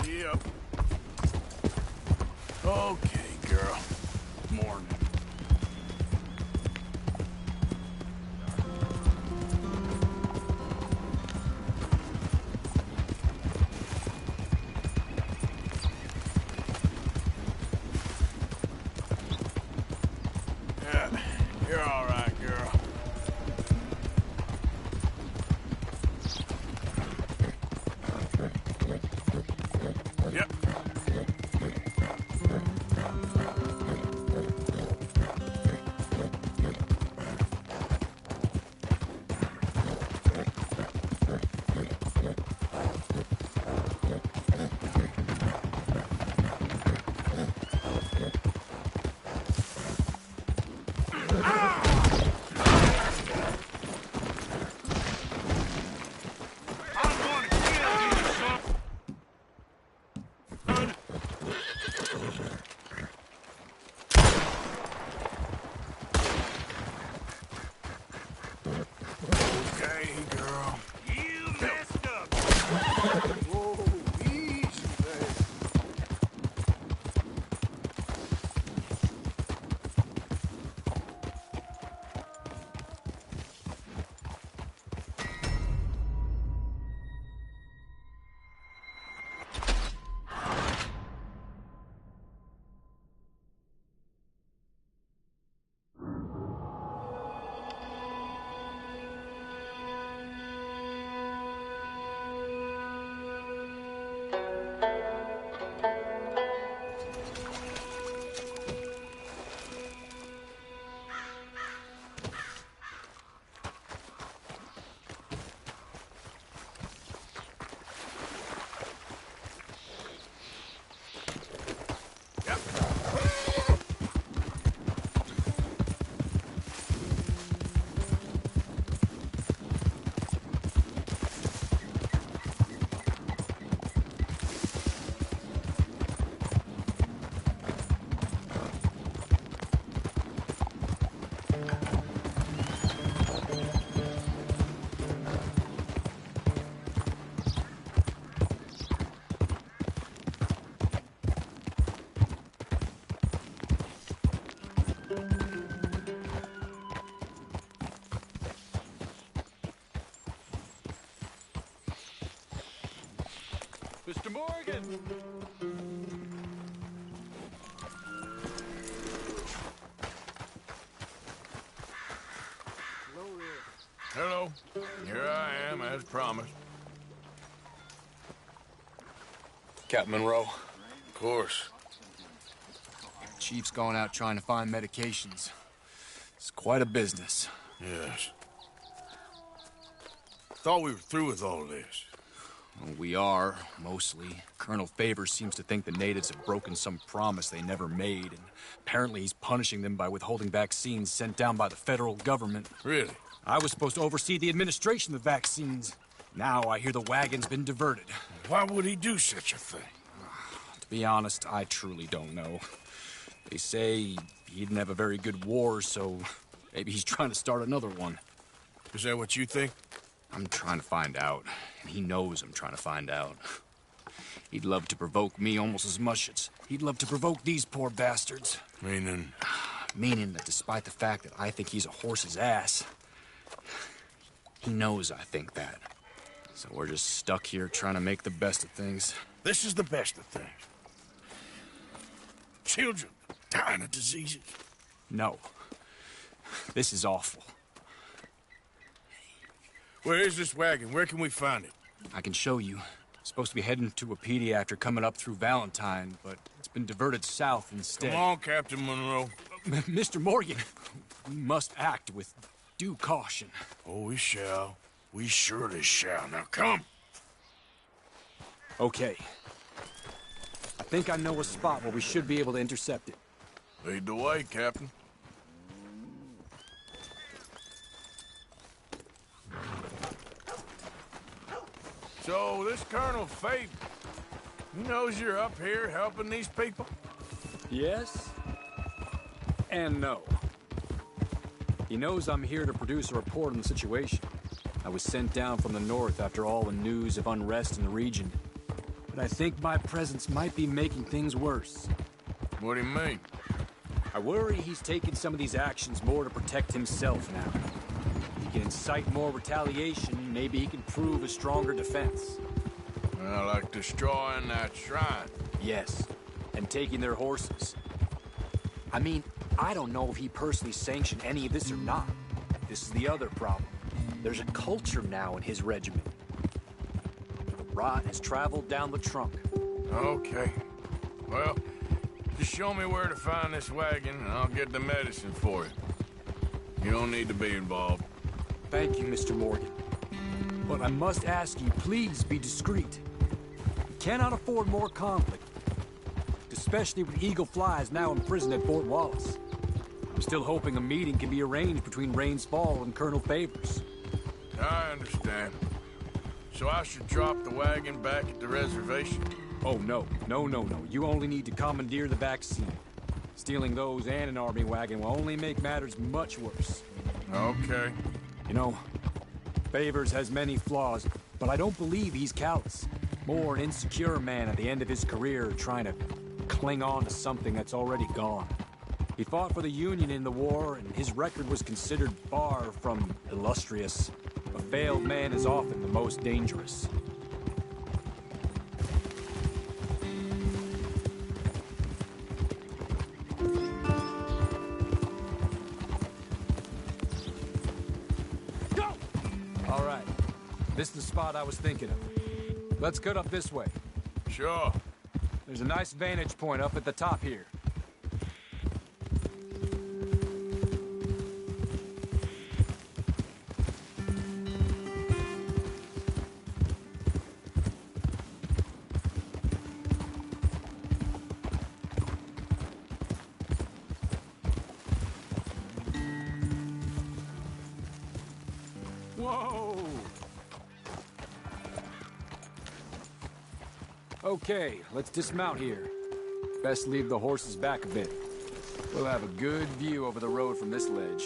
Yep. Okay, girl. Morning. Yeah, you're all right, girl. Yep. Mr. Morgan! Hello. Here I am, as promised. Captain Monroe. Of course. Chief's going out trying to find medications. It's quite a business. Yes. Thought we were through with all this. Well, we are, mostly. Colonel Favors seems to think the natives have broken some promise they never made, and apparently he's punishing them by withholding vaccines sent down by the federal government. Really? I was supposed to oversee the administration of vaccines. Now I hear the wagon's been diverted. Why would he do such a thing? To be honest, I truly don't know. They say he didn't have a very good war, so maybe he's trying to start another one. Is that what you think? I'm trying to find out, and he knows I'm trying to find out. He'd love to provoke me almost as much as he'd love to provoke these poor bastards. Meaning? Meaning that despite the fact that I think he's a horse's ass, he knows I think that. So we're just stuck here trying to make the best of things. This is the best of things. Children dying of diseases. No. This is awful. Where is this wagon? Where can we find it? I can show you. It's supposed to be heading to Wapiti after coming up through Valentine, but it's been diverted south instead. Come on, Captain Monroe. Mr. Morgan, we must act with due caution. Oh, we shall. We surely shall. Now, come. Okay. I think I know a spot where we should be able to intercept it. Lead the way, Captain. So, this Colonel Favor, he knows you're up here helping these people? Yes. And no. He knows I'm here to produce a report on the situation. I was sent down from the north after all the news of unrest in the region. But I think my presence might be making things worse. What do you mean? I worry he's taking some of these actions more to protect himself now. If he can incite more retaliation, maybe he can prove a stronger defense. Well, like destroying that shrine. Yes, and taking their horses. I mean, I don't know if he personally sanctioned any of this or not. This is the other problem. There's a culture now in his regiment. The rot has traveled down the trunk. Okay. Well, just show me where to find this wagon, and I'll get the medicine for you. You don't need to be involved. Thank you, Mr. Morgan. But I must ask you, please be discreet. We cannot afford more conflict. Especially with Eagle Flies now in prison at Fort Wallace. I'm still hoping a meeting can be arranged between Rains Fall and Colonel Favors. I understand. So I should drop the wagon back at the reservation? Oh, no. No. You only need to commandeer the vaccine. Stealing those and an army wagon will only make matters much worse. Okay. You know, Favors has many flaws, but I don't believe he's callous. More an insecure man at the end of his career trying to cling on to something that's already gone. He fought for the Union in the war, and his record was considered far from illustrious. A failed man is often the most dangerous. Go! All right. This is the spot I was thinking of. Let's cut up this way. Sure. There's a nice vantage point up at the top here. Whoa! Okay, let's dismount here. Best leave the horses back a bit. We'll have a good view over the road from this ledge.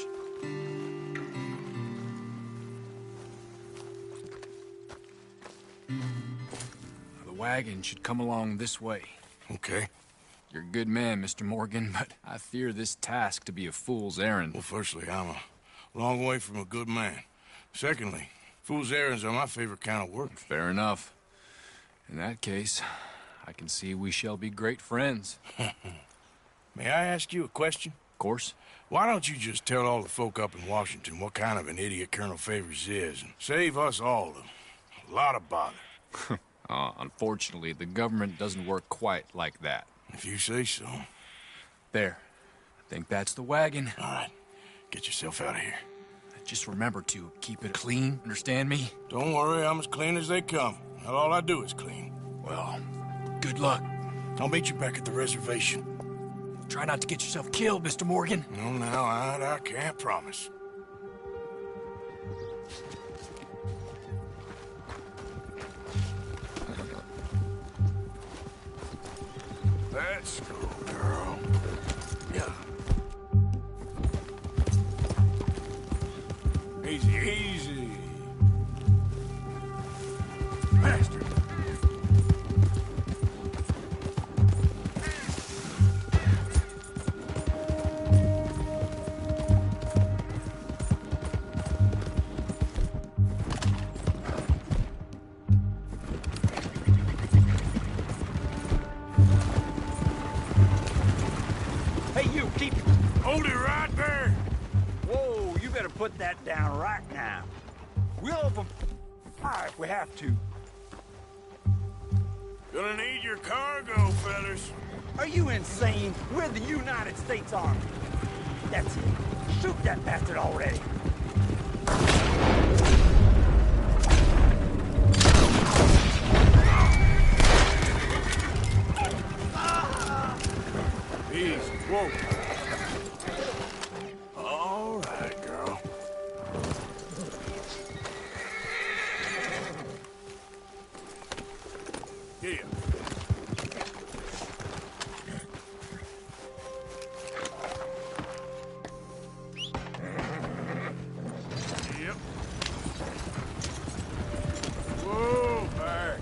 The wagon should come along this way. Okay. You're a good man, Mr. Morgan, but I fear this task to be a fool's errand. Well, firstly, I'm a long way from a good man. Secondly, fool's errands are my favorite kind of work. Fair enough. In that case, I can see we shall be great friends. May I ask you a question? Of course. Why don't you just tell all the folk up in Washington what kind of an idiot Colonel Favors is, and save us all a lot of bother? Unfortunately, the government doesn't work quite like that. If you say so. There. I think that's the wagon. All right. Get yourself out of here. Just remember to keep it clean, understand me? Don't worry, I'm as clean as they come. Not all I do is clean. Well, good luck. I'll meet you back at the reservation. Try not to get yourself killed, Mr. Morgan. No, now, I can't promise. Let's go, girl. Yeah. Easy, easy. Bastard. Hey, you, keep... Hold it right there. Whoa, you better put that down right now. We'll open fire if we have to. Gonna need your cargo, fellas. Are you insane? We're the United States Army. That's it. Shoot that bastard already. Easy. Whoa. All right, girl. Here. Yep. Whoa, back.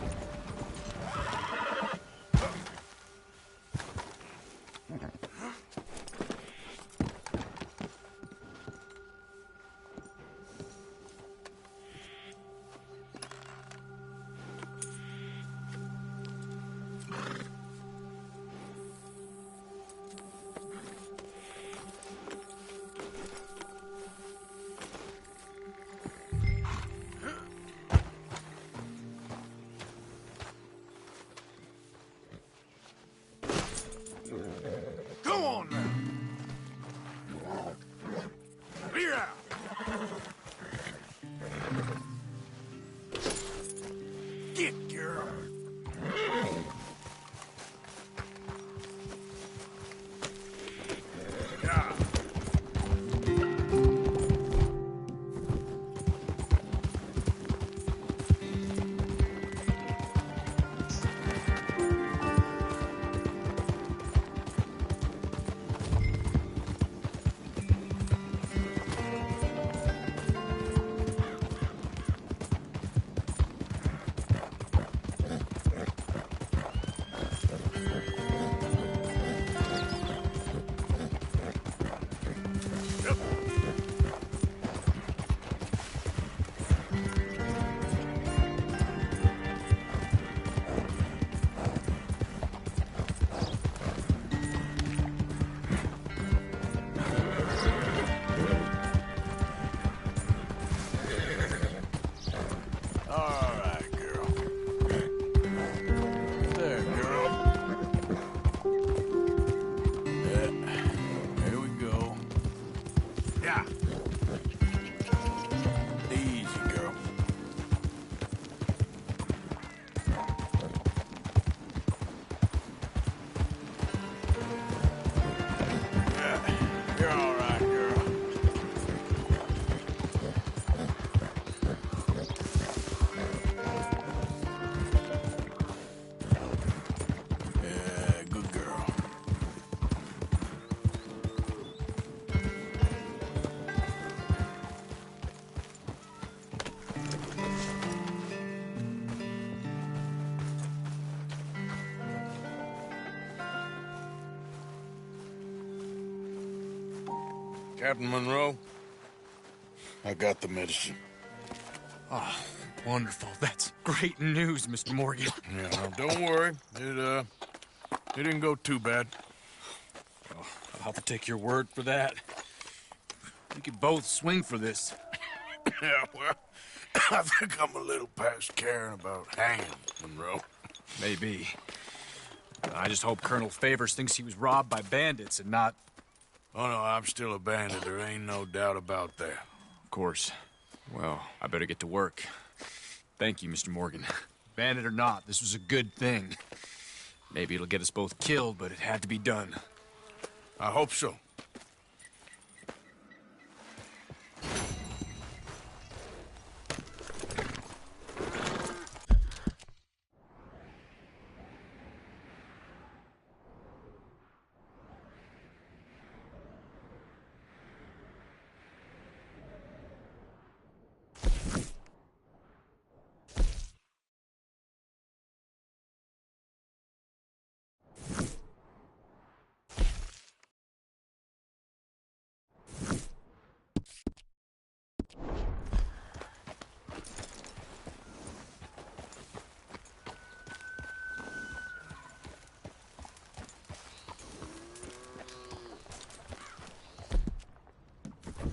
Go on now. Clear out. Get, girl. Yeah. All right, girl. There, girl. There we go. Yeah. Easy, girl. Yeah. You're all right, girl. Yeah, good girl. Captain Monroe, I got the medicine. Oh, Wonderful. That's great news, Mr. Morgan. Yeah, well, don't worry. It didn't go too bad. Well, I'll have to take your word for that. We could both swing for this. Yeah, well, I think I'm a little past caring about hanging, Monroe. Maybe. I just hope Colonel Favors thinks he was robbed by bandits and not... Oh, no, I'm still a bandit. There ain't no doubt about that. Of course. Well, I better get to work. Thank you, Mr. Morgan. Bandit or not, this was a good thing. Maybe it'll get us both killed, but it had to be done. I hope so.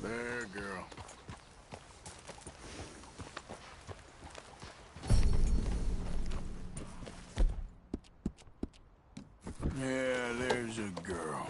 There, girl. Yeah, there's a girl.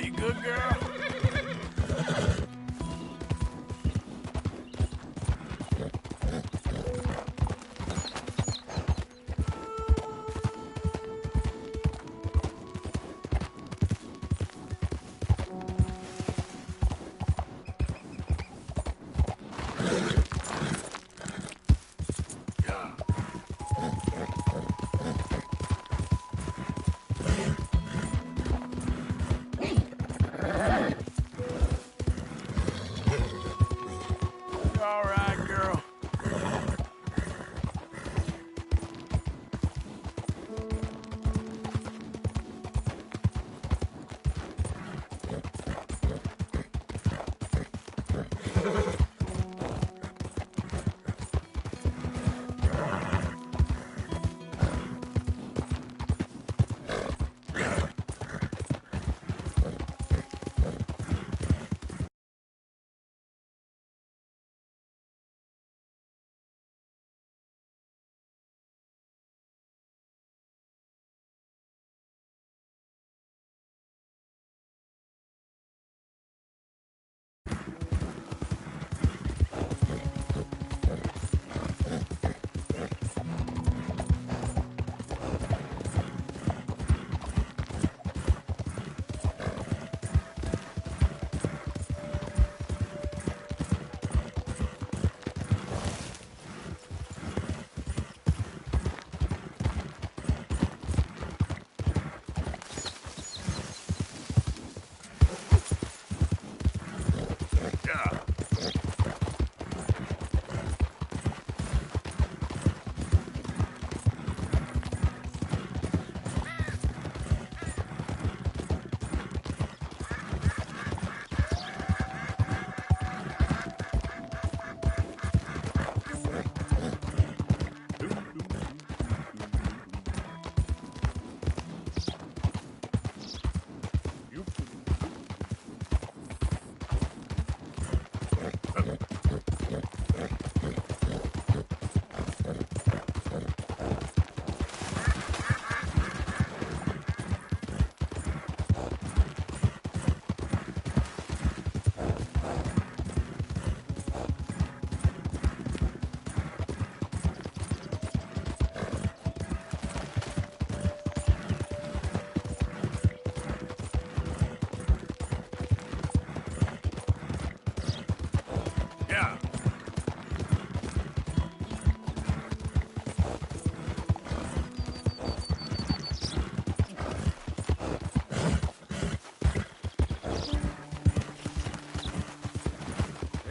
You good, girl?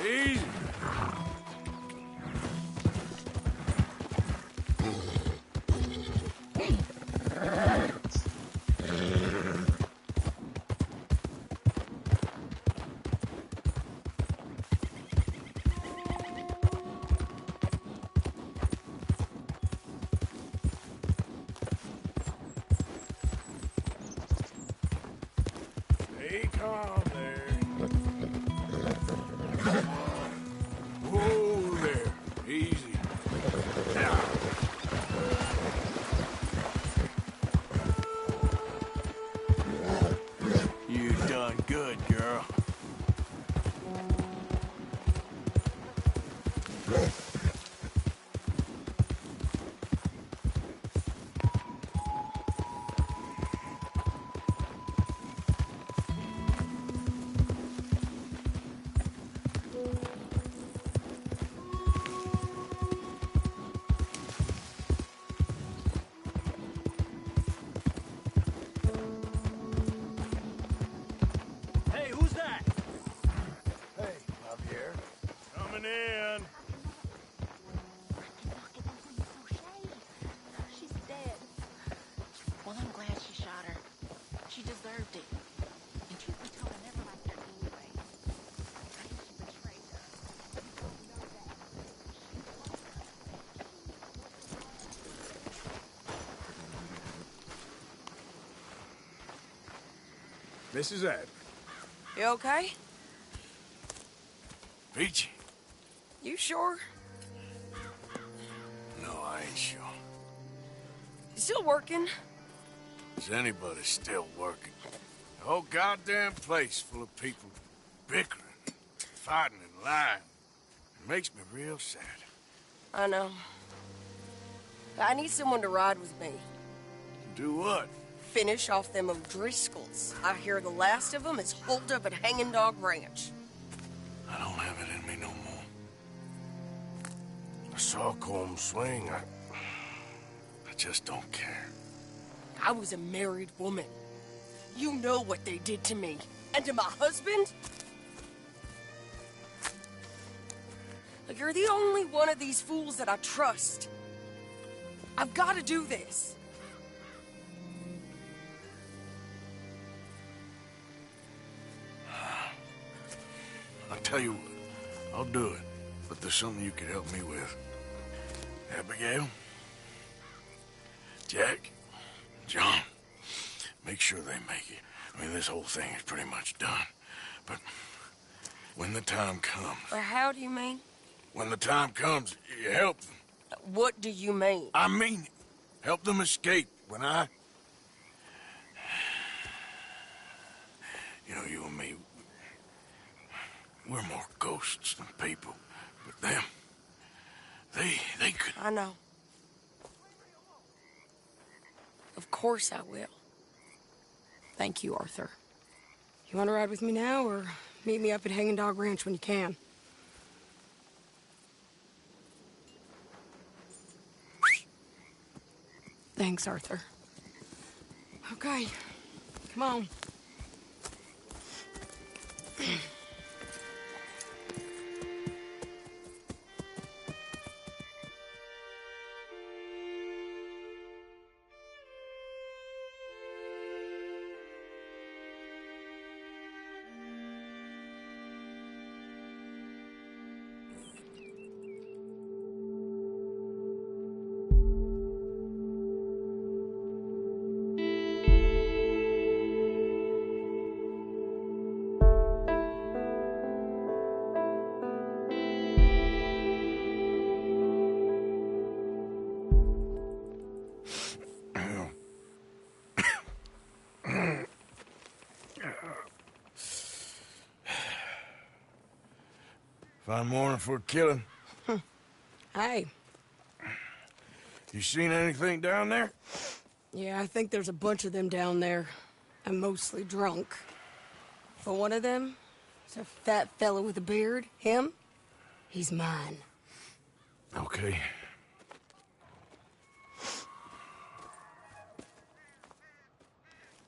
Easy. Stay calm there. Whoa there. Easy. Now. You done good, girl. Hey, who's that? Hey, Javier. Coming in. She's dead. Well, I'm glad she shot her. She deserved it. And truth be told, I never liked her anyway. I think she betrayed us. Mrs. Adler. You okay? Peachy. You sure? No, I ain't sure. You still working? Is anybody still working? The whole goddamn place full of people bickering, fighting and lying. It makes me real sad. I know. I need someone to ride with me. Do what? Finish off them O'Driscolls. I hear the last of them is holed up at Hanging Dog Ranch. I don't have it in me no more. I saw Colm swing. I just don't care. I was a married woman. You know what they did to me. And to my husband? Like, you're the only one of these fools that I trust. I've got to do this. I'll tell you what, I'll do it. But there's something you could help me with. Abigail? Jack? John? Make sure they make it. I mean, this whole thing is pretty much done. But when the time comes... Or how do you mean? When the time comes, you help them. What do you mean? I mean it. Help them escape when I... You know, you and me, we're more ghosts than people. But them, they could... I know. Of course I will. Thank you, Arthur. You want to ride with me now, or meet me up at Hanging Dog Ranch when you can? Thanks, Arthur. Okay, come on. Fine morning for a killing. Hey. You seen anything down there? Yeah, I think there's a bunch of them down there. I'm mostly drunk. But one of them is a fat fella with a beard. Him, he's mine. Okay.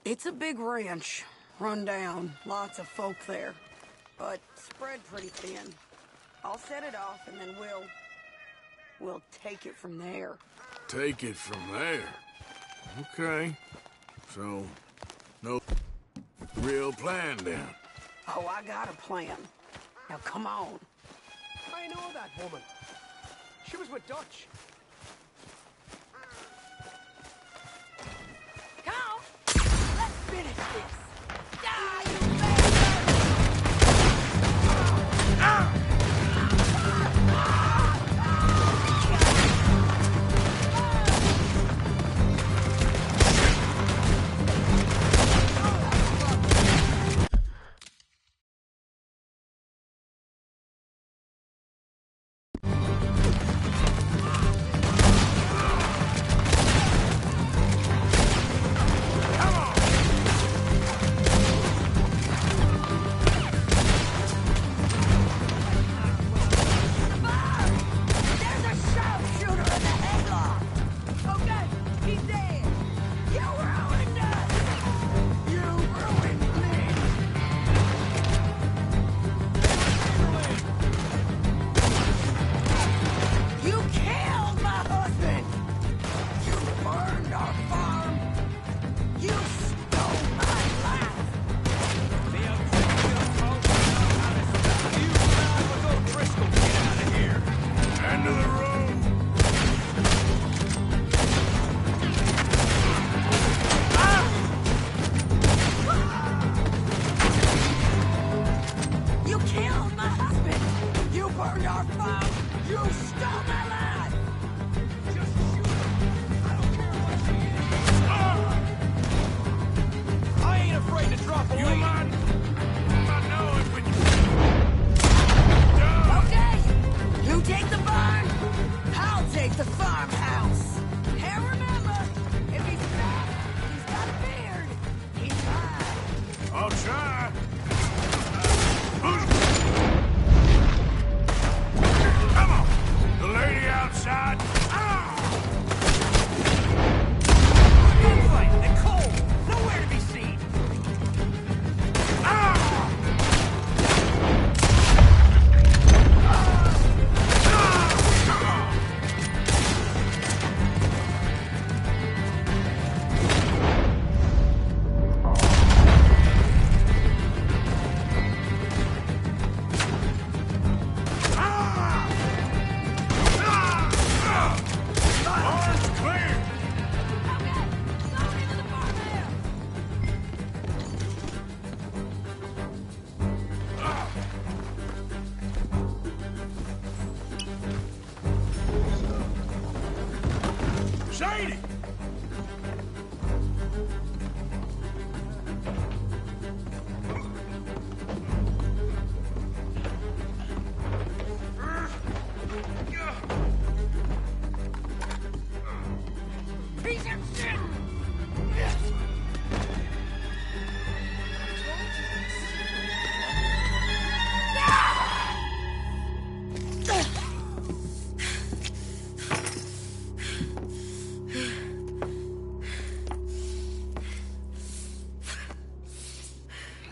It's a big ranch, run down, lots of folk there, but spread pretty thin. I'll set it off, and then we'll take it from there. Take it from there. Okay. So, no real plan then. Oh, I got a plan. Now, come on. I know that woman. She was with Dutch. Come on. Let's finish this. Ah, you bastard! Ah!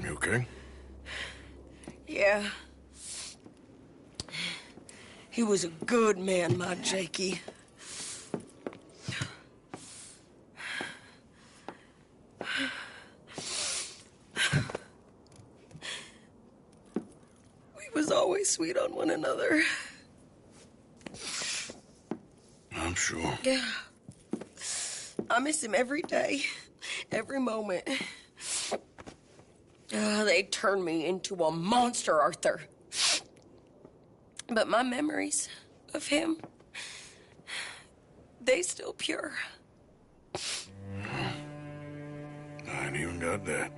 Okay? Yeah. He was a good man, my Jakey. We was always sweet on one another. I'm sure. Yeah. I miss him every day, every moment. They turned me into a monster, Arthur. But my memories of him, they still pure. I ain't even got that.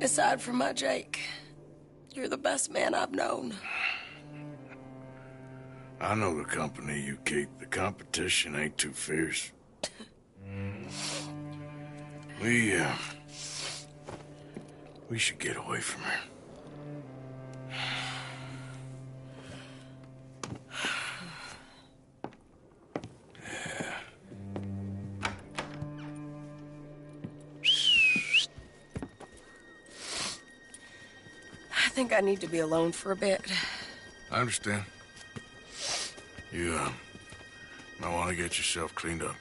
Aside from my Jake, you're the best man I've known. I know the company you keep. The competition ain't too fierce. We should get away from her. think I need to be alone for a bit. I understand. You, might want to get yourself cleaned up.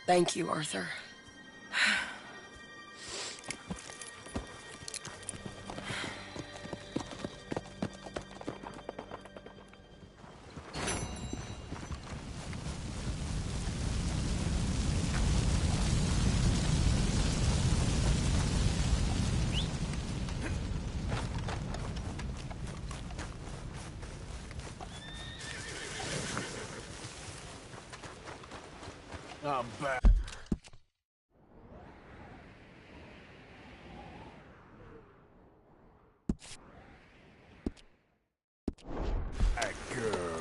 Thank you, Arthur. I'm back. That girl.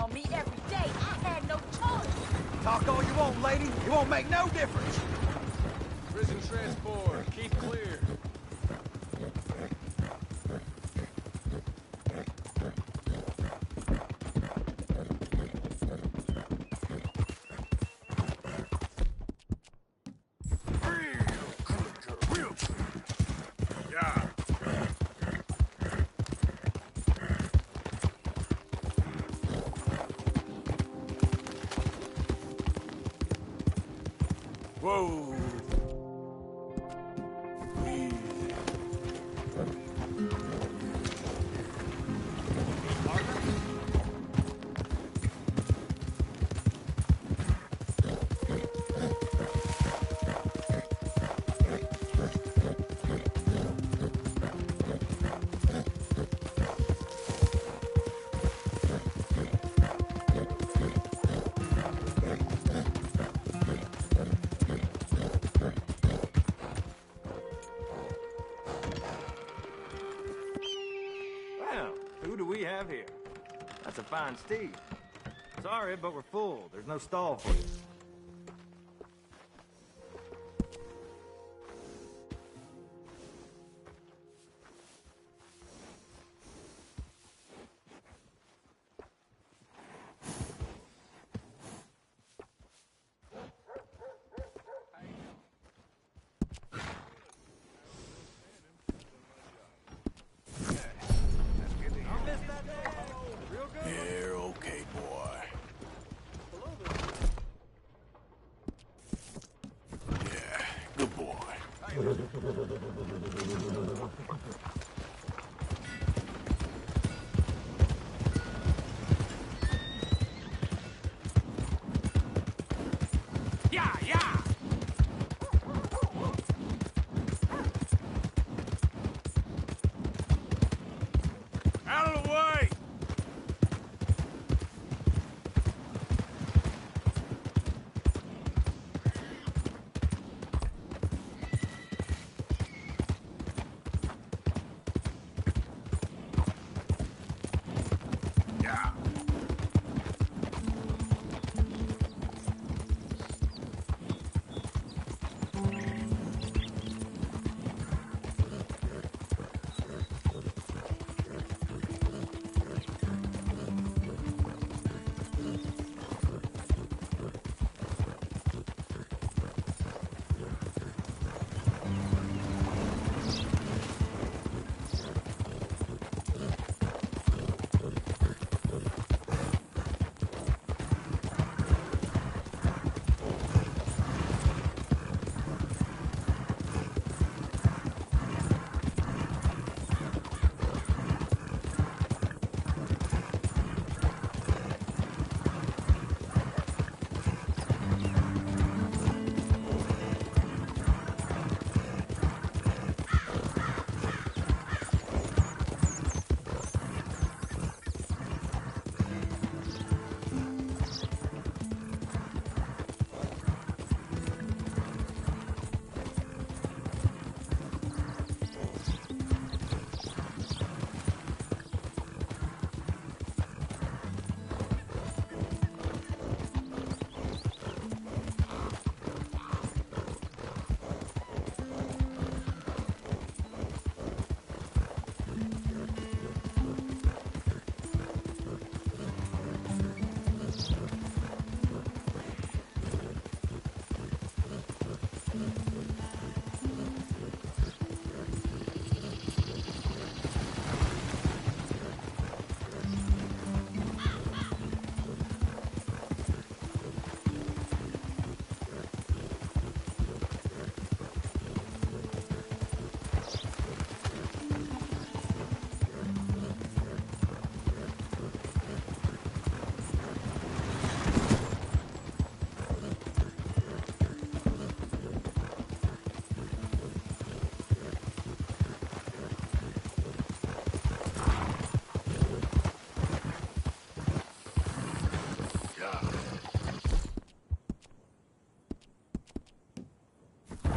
On me every day. I had no choice. Talk all you want, lady. It won't make no difference. Prison transport. Keep clear. Whoa. to find Steve. Sorry, but we're full. There's no stall for you. You're okay, boy. Yeah, good boy. Yeah, yeah! Out of the way! Yeah.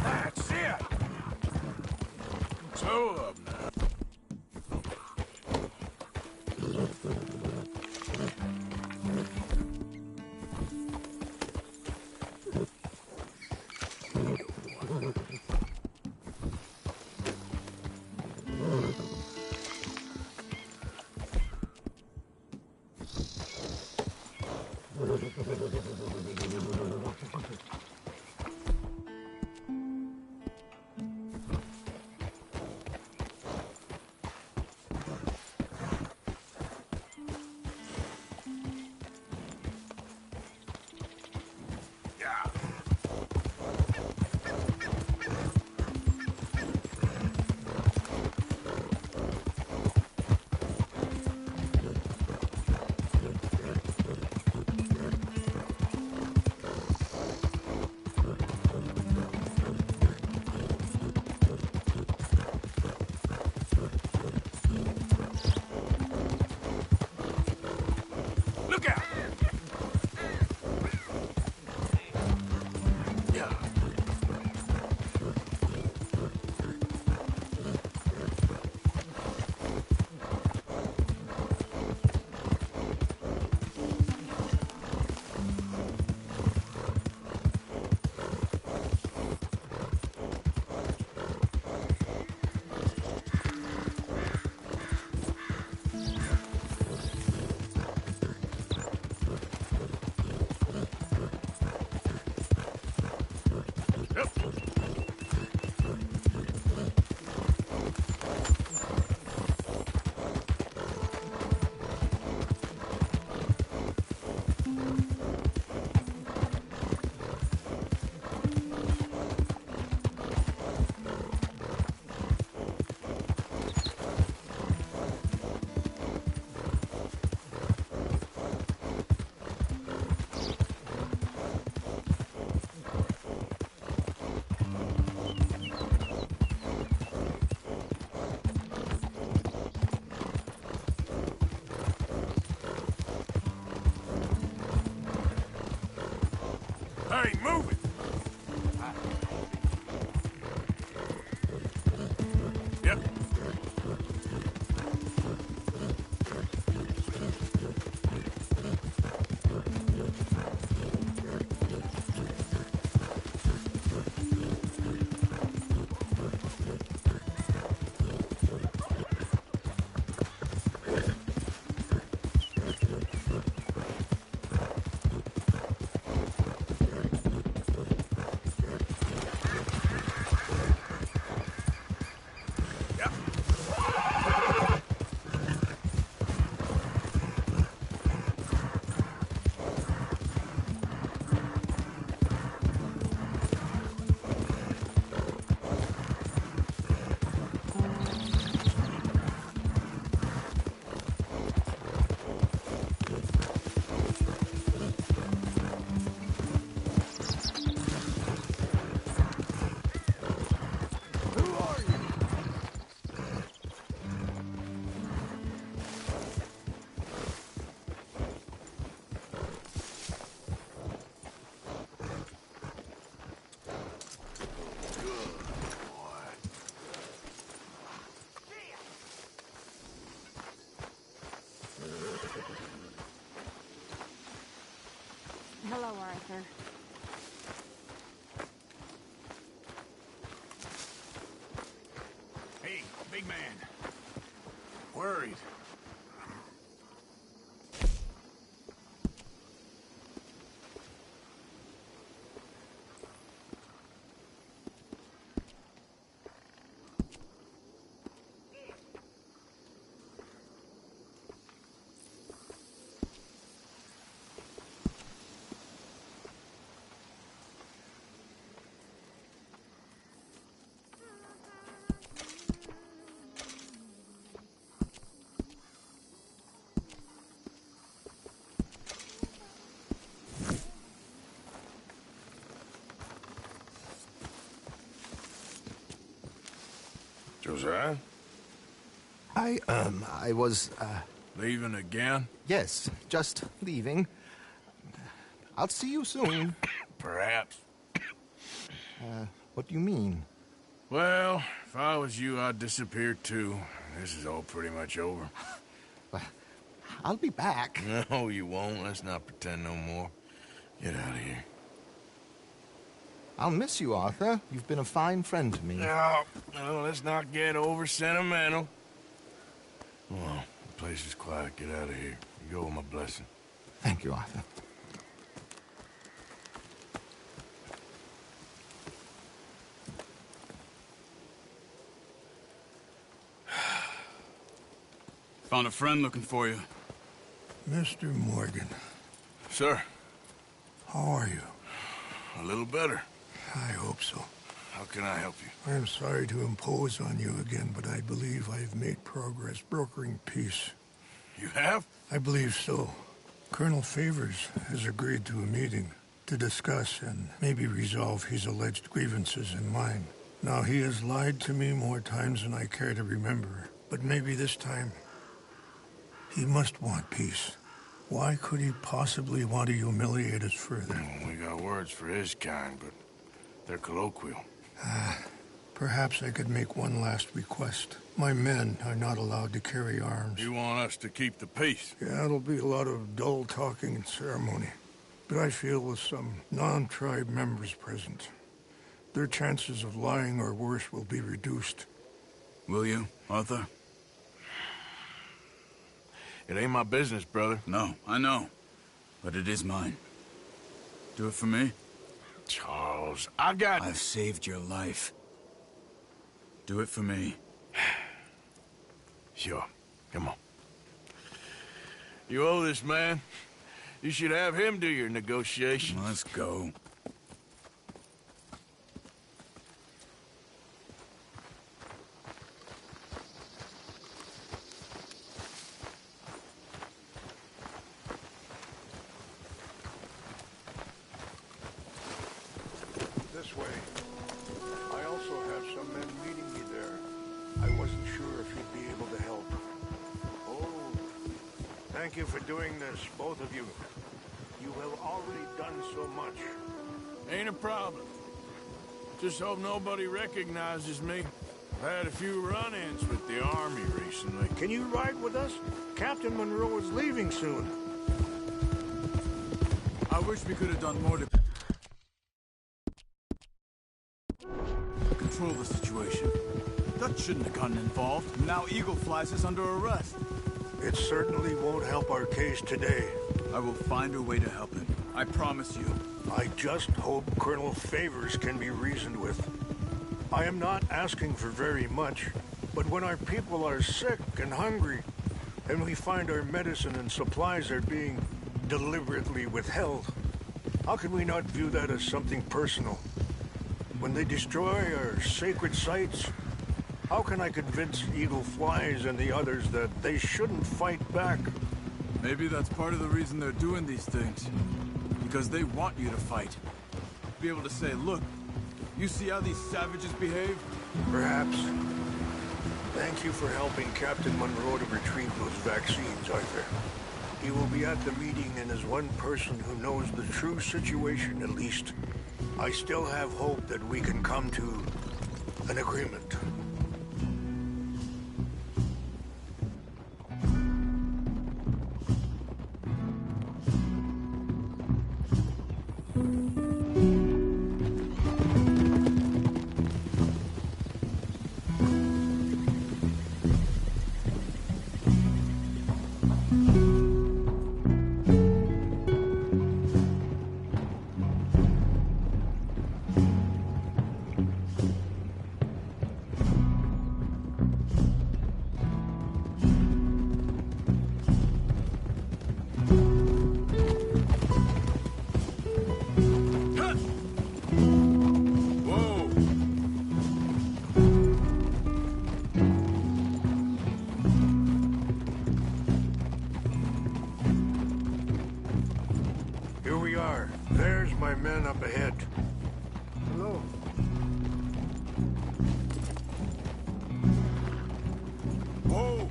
That's it! Two of them now. Hey, move it! Yep. Hello, Arthur. Hey, big man. Worried. Josiah? I was, Leaving again? yes, just leaving. I'll see you soon. Perhaps. What do you mean? Well, if I was you, I'd disappear too. This is all pretty much over. I'll be back. No, you won't. Let's not pretend no more. Get out of here. I'll miss you, Arthur. You've been a fine friend to me. No, let's not get over sentimental. Come on, the place is quiet. Get out of here. You go with my blessing. Thank you, Arthur. Found a friend looking for you. Mr. Morgan. Sir. How are you? A little better. I hope so. How can I help you? I am sorry to impose on you again, but I believe I have made progress brokering peace. You have? I believe so. Colonel Favors has agreed to a meeting to discuss and maybe resolve his alleged grievances and mine. Now, he has lied to me more times than I care to remember, but maybe this time he must want peace. Why could he possibly want to humiliate us further? Well, we got words for his kind, but they're colloquial. Perhaps I could make one last request. My men are not allowed to carry arms. You want us to keep the peace? Yeah, it'll be a lot of dull talking and ceremony. But I feel with some non-tribe members present, their chances of lying or worse will be reduced. Will you, Arthur? It ain't my business, brother. No, I know. But it is mine. Do it for me? Charles. fellows. I've saved your life. Do it for me. Sure. Come on. You owe this man. You should have him do your negotiations. Let's go. This way. I also have some men meeting me there. I wasn't sure if you'd be able to help. Oh, thank you for doing this, both of you. You have already done so much. Ain't a problem. Just hope nobody recognizes me. I've had a few run-ins with the army recently. Can you ride with us? Captain Monroe is leaving soon. I wish we could have done more to control the situation. Dutch shouldn't have gotten involved. Now Eagle flies us under arrest. It certainly won't help our case today. I will find a way to help him. I promise you. I just hope Colonel Favors can be reasoned with. I am not asking for very much, but when our people are sick and hungry, and we find our medicine and supplies are being deliberately withheld, how can we not view that as something personal? When they destroy our sacred sites, how can I convince Eagle Flies and the others that they shouldn't fight back? Maybe that's part of the reason they're doing these things. Because they want you to fight. Be able to say, look, you see how these savages behave? Perhaps. Thank you for helping Captain Monroe to retrieve those vaccines, Arthur. He will be at the meeting and is one person who knows the true situation, at least. I still have hope that we can come to an agreement. Here we are. There's my men up ahead. Hello. Whoa!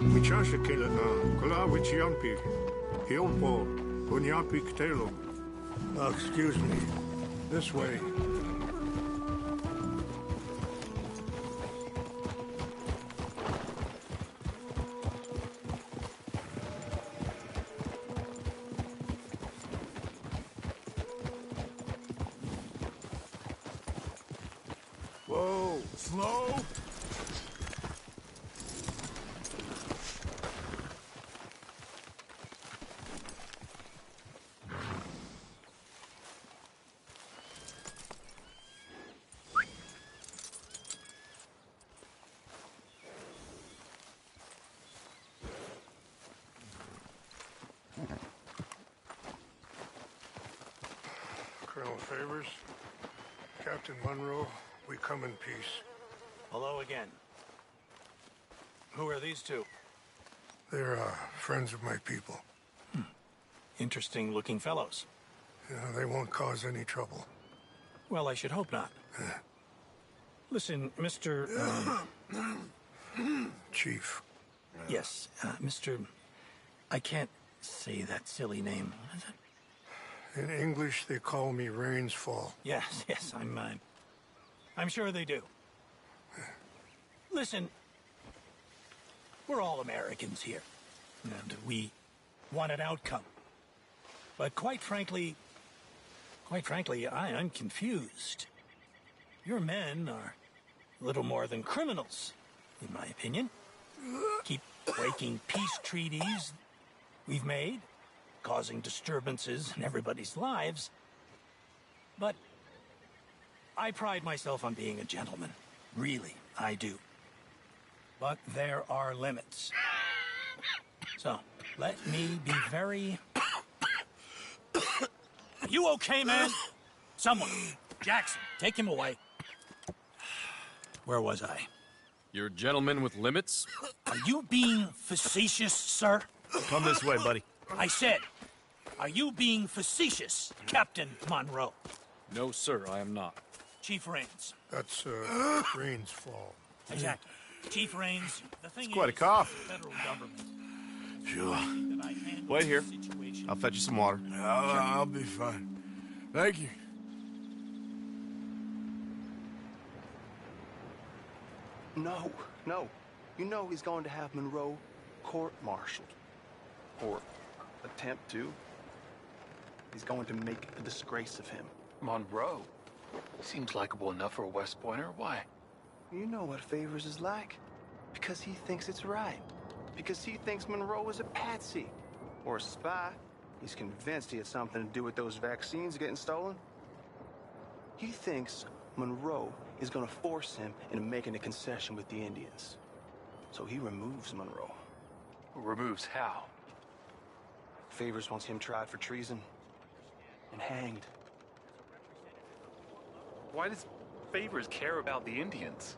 Michasha kila na kula wichiampi. Hiompo punyampi ktelo. Excuse me. This way. Whoa! Slow! Colonel Favors, Captain Monroe, we come in peace. Hello again. Who are these two? They're friends of my people. Interesting looking fellows. Yeah, they won't cause any trouble. Well, I should hope not. Listen, Mr. Chief. Yes, Mr. I can't say that silly name. Is it? In English, they call me Rains Fall. Yes, I'm sure they do. Listen, we're all Americans here, and we want an outcome. But quite frankly, I'm confused. Your men are a little more than criminals, in my opinion. Keep breaking peace treaties we've made, causing disturbances in everybody's lives. But I pride myself on being a gentleman. Really, I do. But there are limits. So, let me be very... Are you okay, man? Someone. Jackson, take him away. Where was I? You're a gentleman with limits? Are you being facetious, sir? Come this way, buddy. I said, are you being facetious, Captain Monroe? No, sir, I am not. Chief Raines. That's, Raines' fault. Exactly. Chief Raines, the thing It's quite a is, cough. the federal government... Sure. Wait here. I'll fetch you some water. I'll be fine. Thank you. No, no. You know he's going to have Monroe court-martialed. Or attempt to. He's going to make a disgrace of him. Monroe? Seems likable enough for a West Pointer. Why? You know what Favors is like. Because he thinks it's right. Because he thinks Monroe is a patsy. Or a spy. He's convinced he had something to do with those vaccines getting stolen. He thinks Monroe is going to force him into making a concession with the Indians. So he removes Monroe. Removes how? Favors wants him tried for treason and hanged. Why does Favors care about the Indians?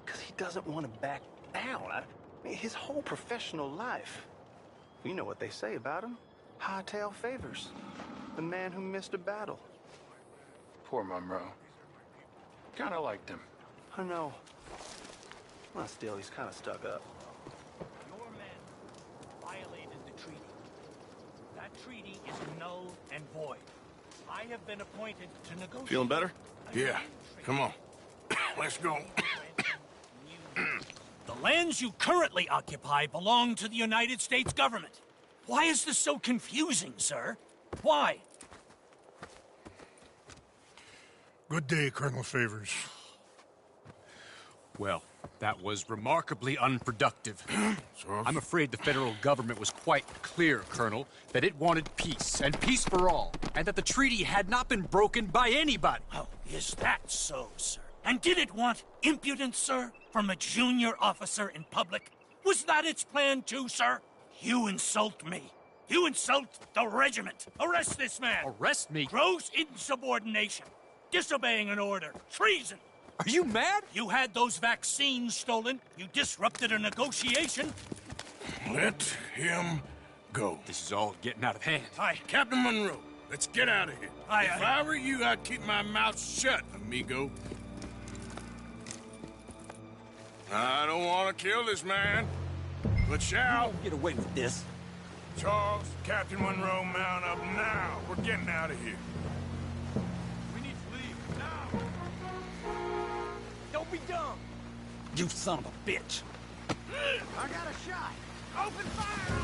Because he doesn't want to back down. I mean, his whole professional life. You know what they say about him. Hightail Favors. The man who missed a battle. Poor Monroe. Kinda liked him. I know. Well, still, he's kind of stuck up. Your men violated the treaty. That treaty is null and void. I have been appointed to negotiate. Feeling better? Yeah. Come on. Let's go. The lands you currently occupy belong to the United States government. Why is this so confusing, sir? Why? Good day, Colonel Favors. Well, that was remarkably unproductive. I'm afraid the federal government was quite clear, Colonel, that it wanted peace, and peace for all, and that the treaty had not been broken by anybody. Oh, is that so, sir? And did it want impudence, sir, from a junior officer in public? Was that its plan too, sir? You insult me. You insult the regiment. Arrest this man. Arrest me? Gross insubordination. Disobeying an order. Treason. Are you mad? You had those vaccines stolen. You disrupted a negotiation. Let him go. This is all getting out of hand. Captain Monroe, let's get out of here. If I were you, I'd keep my mouth shut, amigo. I don't want to kill this man, but shall. Get away with this. Charles, Captain Monroe, mount up now. We're getting out of here. We need to leave now. Don't be dumb. You son of a bitch. I got a shot. Open fire!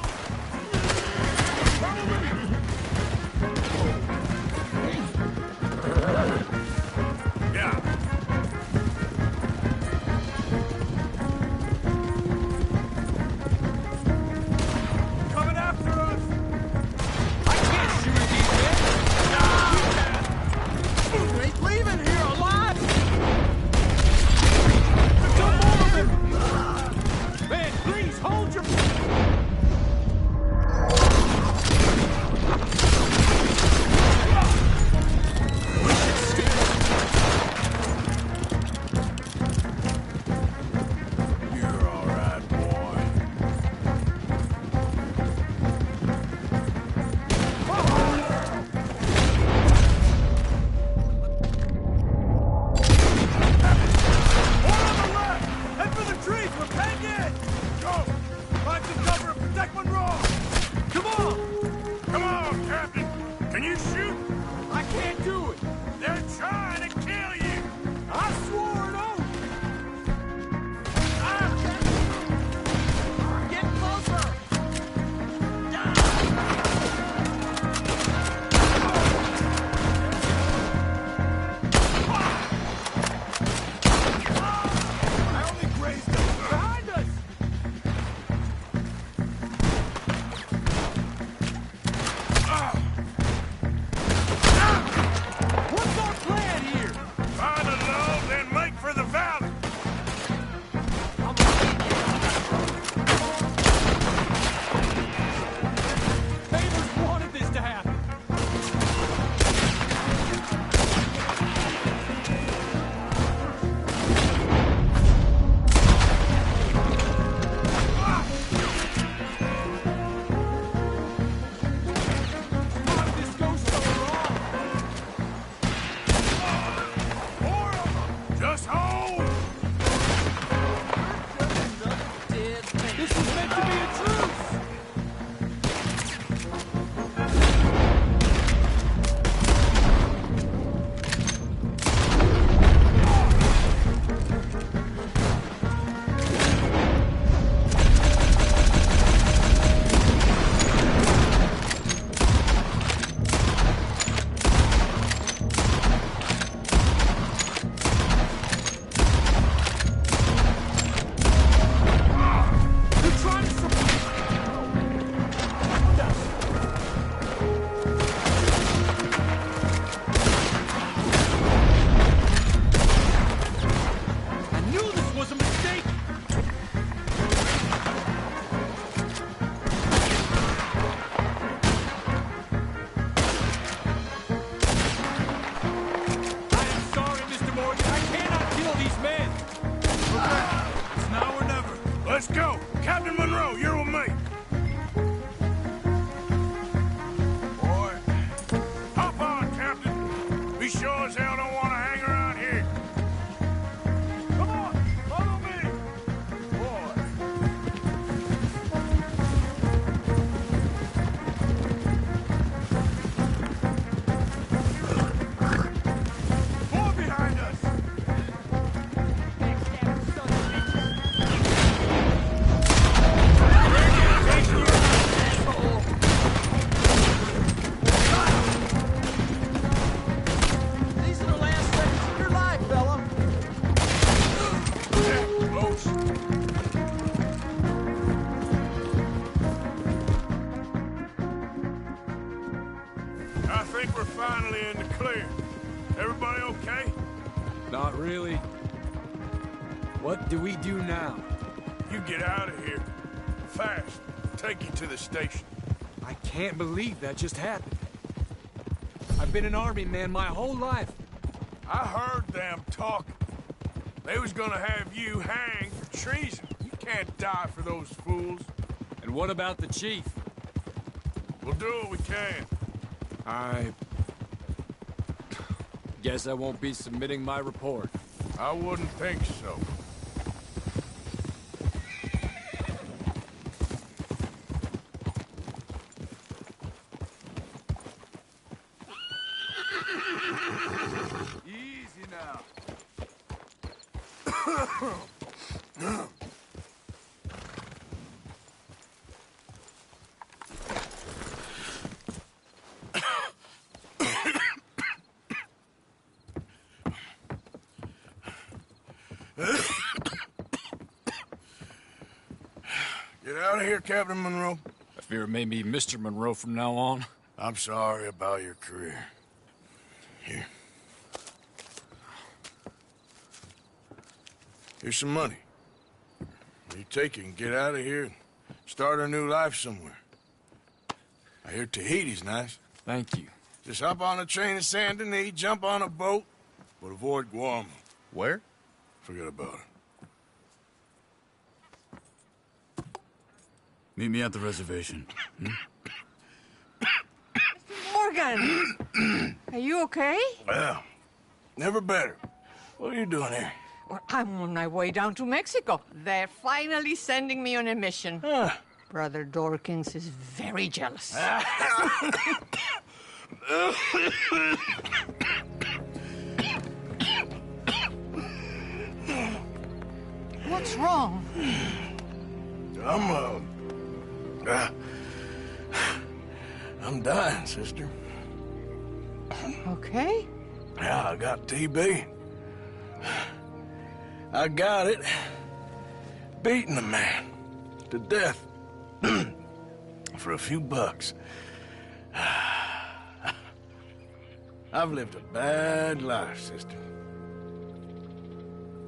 Yeah. Coming after us! I can't shoot at these men! You ain't leaving here alive! Come on! Man, please hold your... sure as hell don't want to hang around here. Come on, follow me! Boy. More behind us! These are the last seconds of your life, fella. Close. I think we're finally in the clear. Everybody okay? Not really. What do we do now? You get out of here. Fast. Take you to the station. I can't believe that just happened. I've been an army man my whole life. I heard them talk. They was gonna have you hanged for treason. You can't die for those fools. And what about the chief? We'll do what we can. I guess I won't be submitting my report. I wouldn't think so. Easy now. Get out of here, Captain Monroe. I fear it may be Mr. Monroe from now on. I'm sorry about your career. Here. Here's some money. You take it and get out of here and start a new life somewhere. I hear Tahiti's nice. Thank you. Just hop on a train to Saint Denis, jump on a boat, but avoid Guam. Where? Forget about it. Meet me at the reservation. Morgan! Are you okay? Well, never better. What are you doing here? Well, I'm on my way down to Mexico. They're finally sending me on a mission. Brother Dorkins is very jealous. What's wrong? I'm dying, sister. Okay. Yeah, I got TB. I got it. Beating a man to death for a few bucks. I've lived a bad life, sister.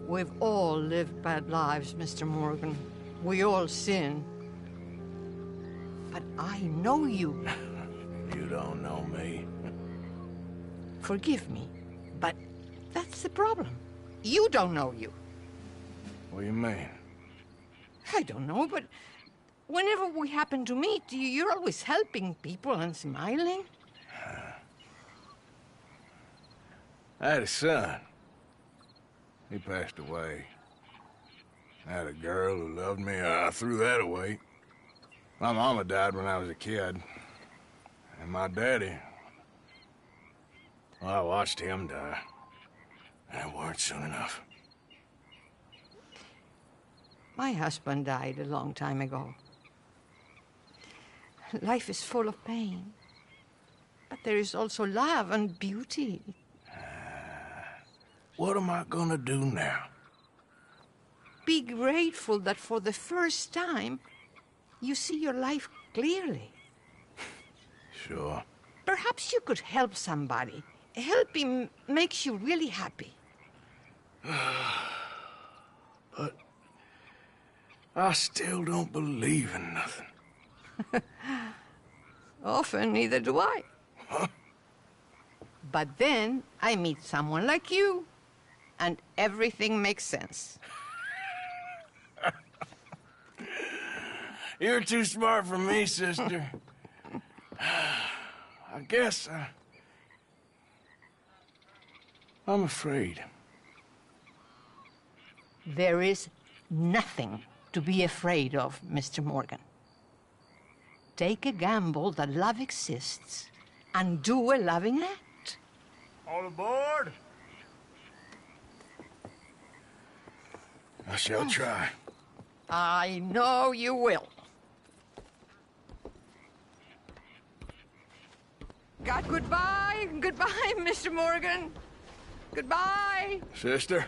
We've all lived bad lives, Mr. Morgan. We all sin. But I know you. You don't know me. Forgive me, but that's the problem. You don't know you. What do you mean? I don't know, but whenever we happen to meet, you're always helping people and smiling. I had a son. He passed away. I had a girl who loved me. I threw that away. My mama died when I was a kid. And my daddy... well, I watched him die. And it weren't soon enough. My husband died a long time ago. Life is full of pain. But there is also love and beauty. What am I gonna do now? Be grateful that for the first time, you see your life clearly. Sure. Perhaps you could help somebody. Helping makes you really happy. But I still don't believe in nothing. Often, neither do I. Huh? But then I meet someone like you, and everything makes sense. You're too smart for me, sister. I guess I'm afraid. There is nothing to be afraid of, Mr. Morgan. Take a gamble that love exists and do a loving act. All aboard! I shall try. I know you will. God, goodbye. Goodbye, Mr. Morgan. Goodbye. Sister?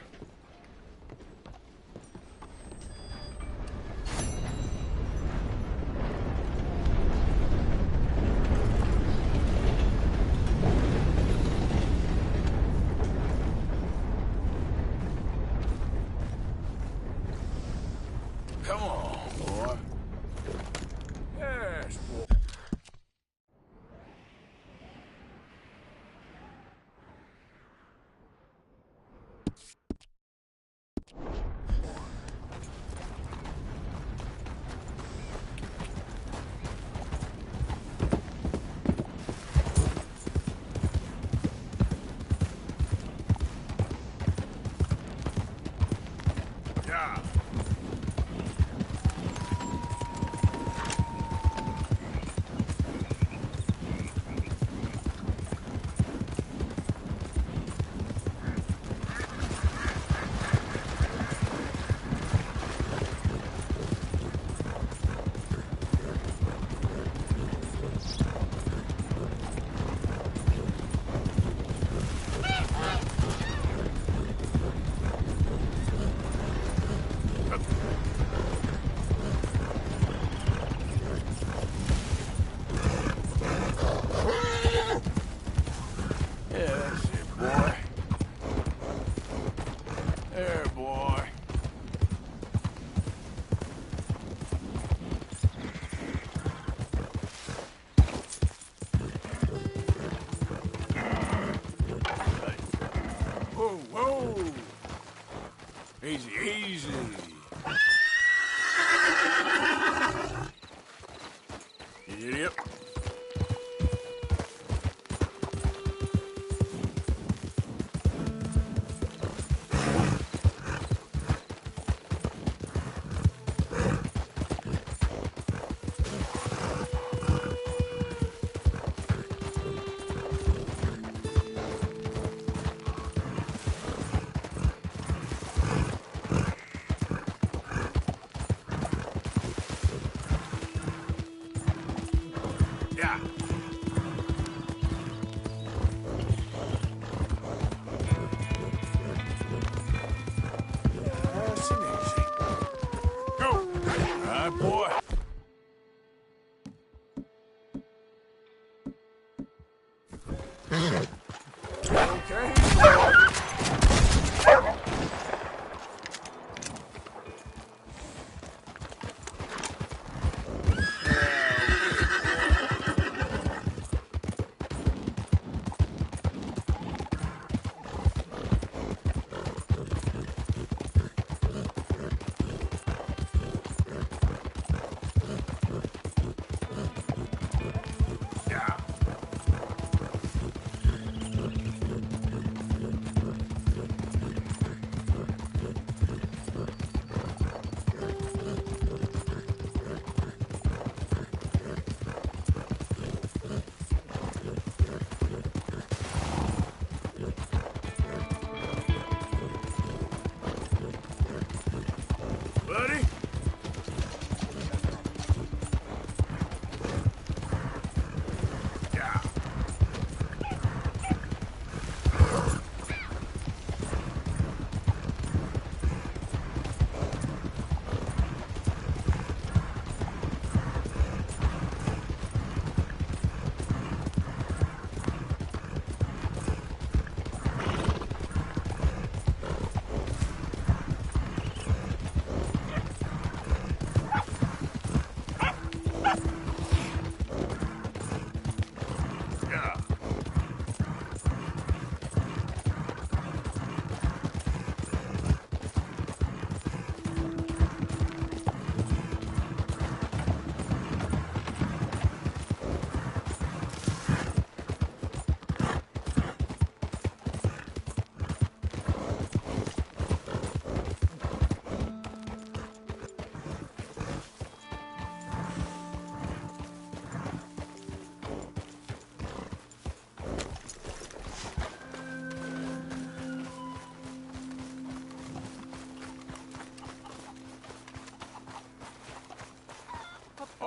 Come on, boy. Yes, boy. Yeah. Yeah, that's it, boy. There, boy. Whoa, whoa. Easy, easy. Yep. Yeah. Nice and easy. Go. All right, boy. Okay. Buddy? Yeah.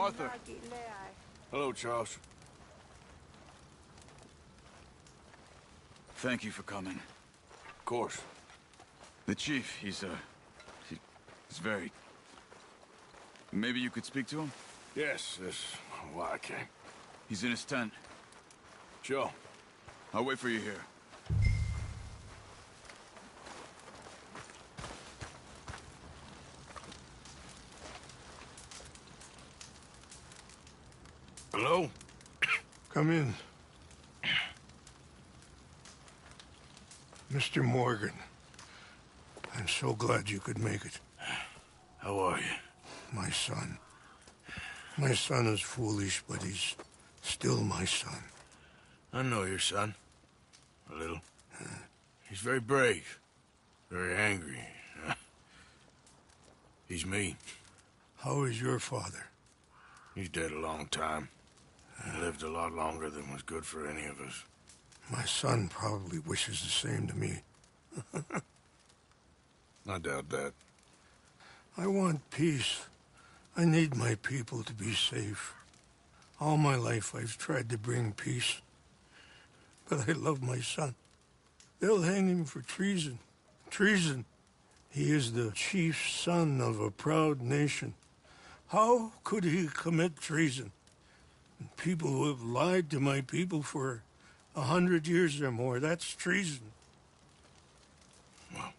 Arthur. Hello, Charles. Thank you for coming. Of course. The chief, he's very... Maybe you could speak to him? Yes, that's why I came. He's in his tent. Sure. I'll wait for you here. Hello? Come in. Mr. Morgan, I'm so glad you could make it. How are you? My son. My son is foolish, but he's still my son. I know your son. A little. He's very brave. Very angry. He's mean. How is your father? He's dead a long time. He lived a lot longer than was good for any of us. My son probably wishes the same to me. I doubt that. I want peace. I need my people to be safe. All my life I've tried to bring peace. But I love my son. They'll hang him for treason. Treason. He is the chief son of a proud nation. How could he commit treason? People who have lied to my people for 100 years or more, that's treason. Well,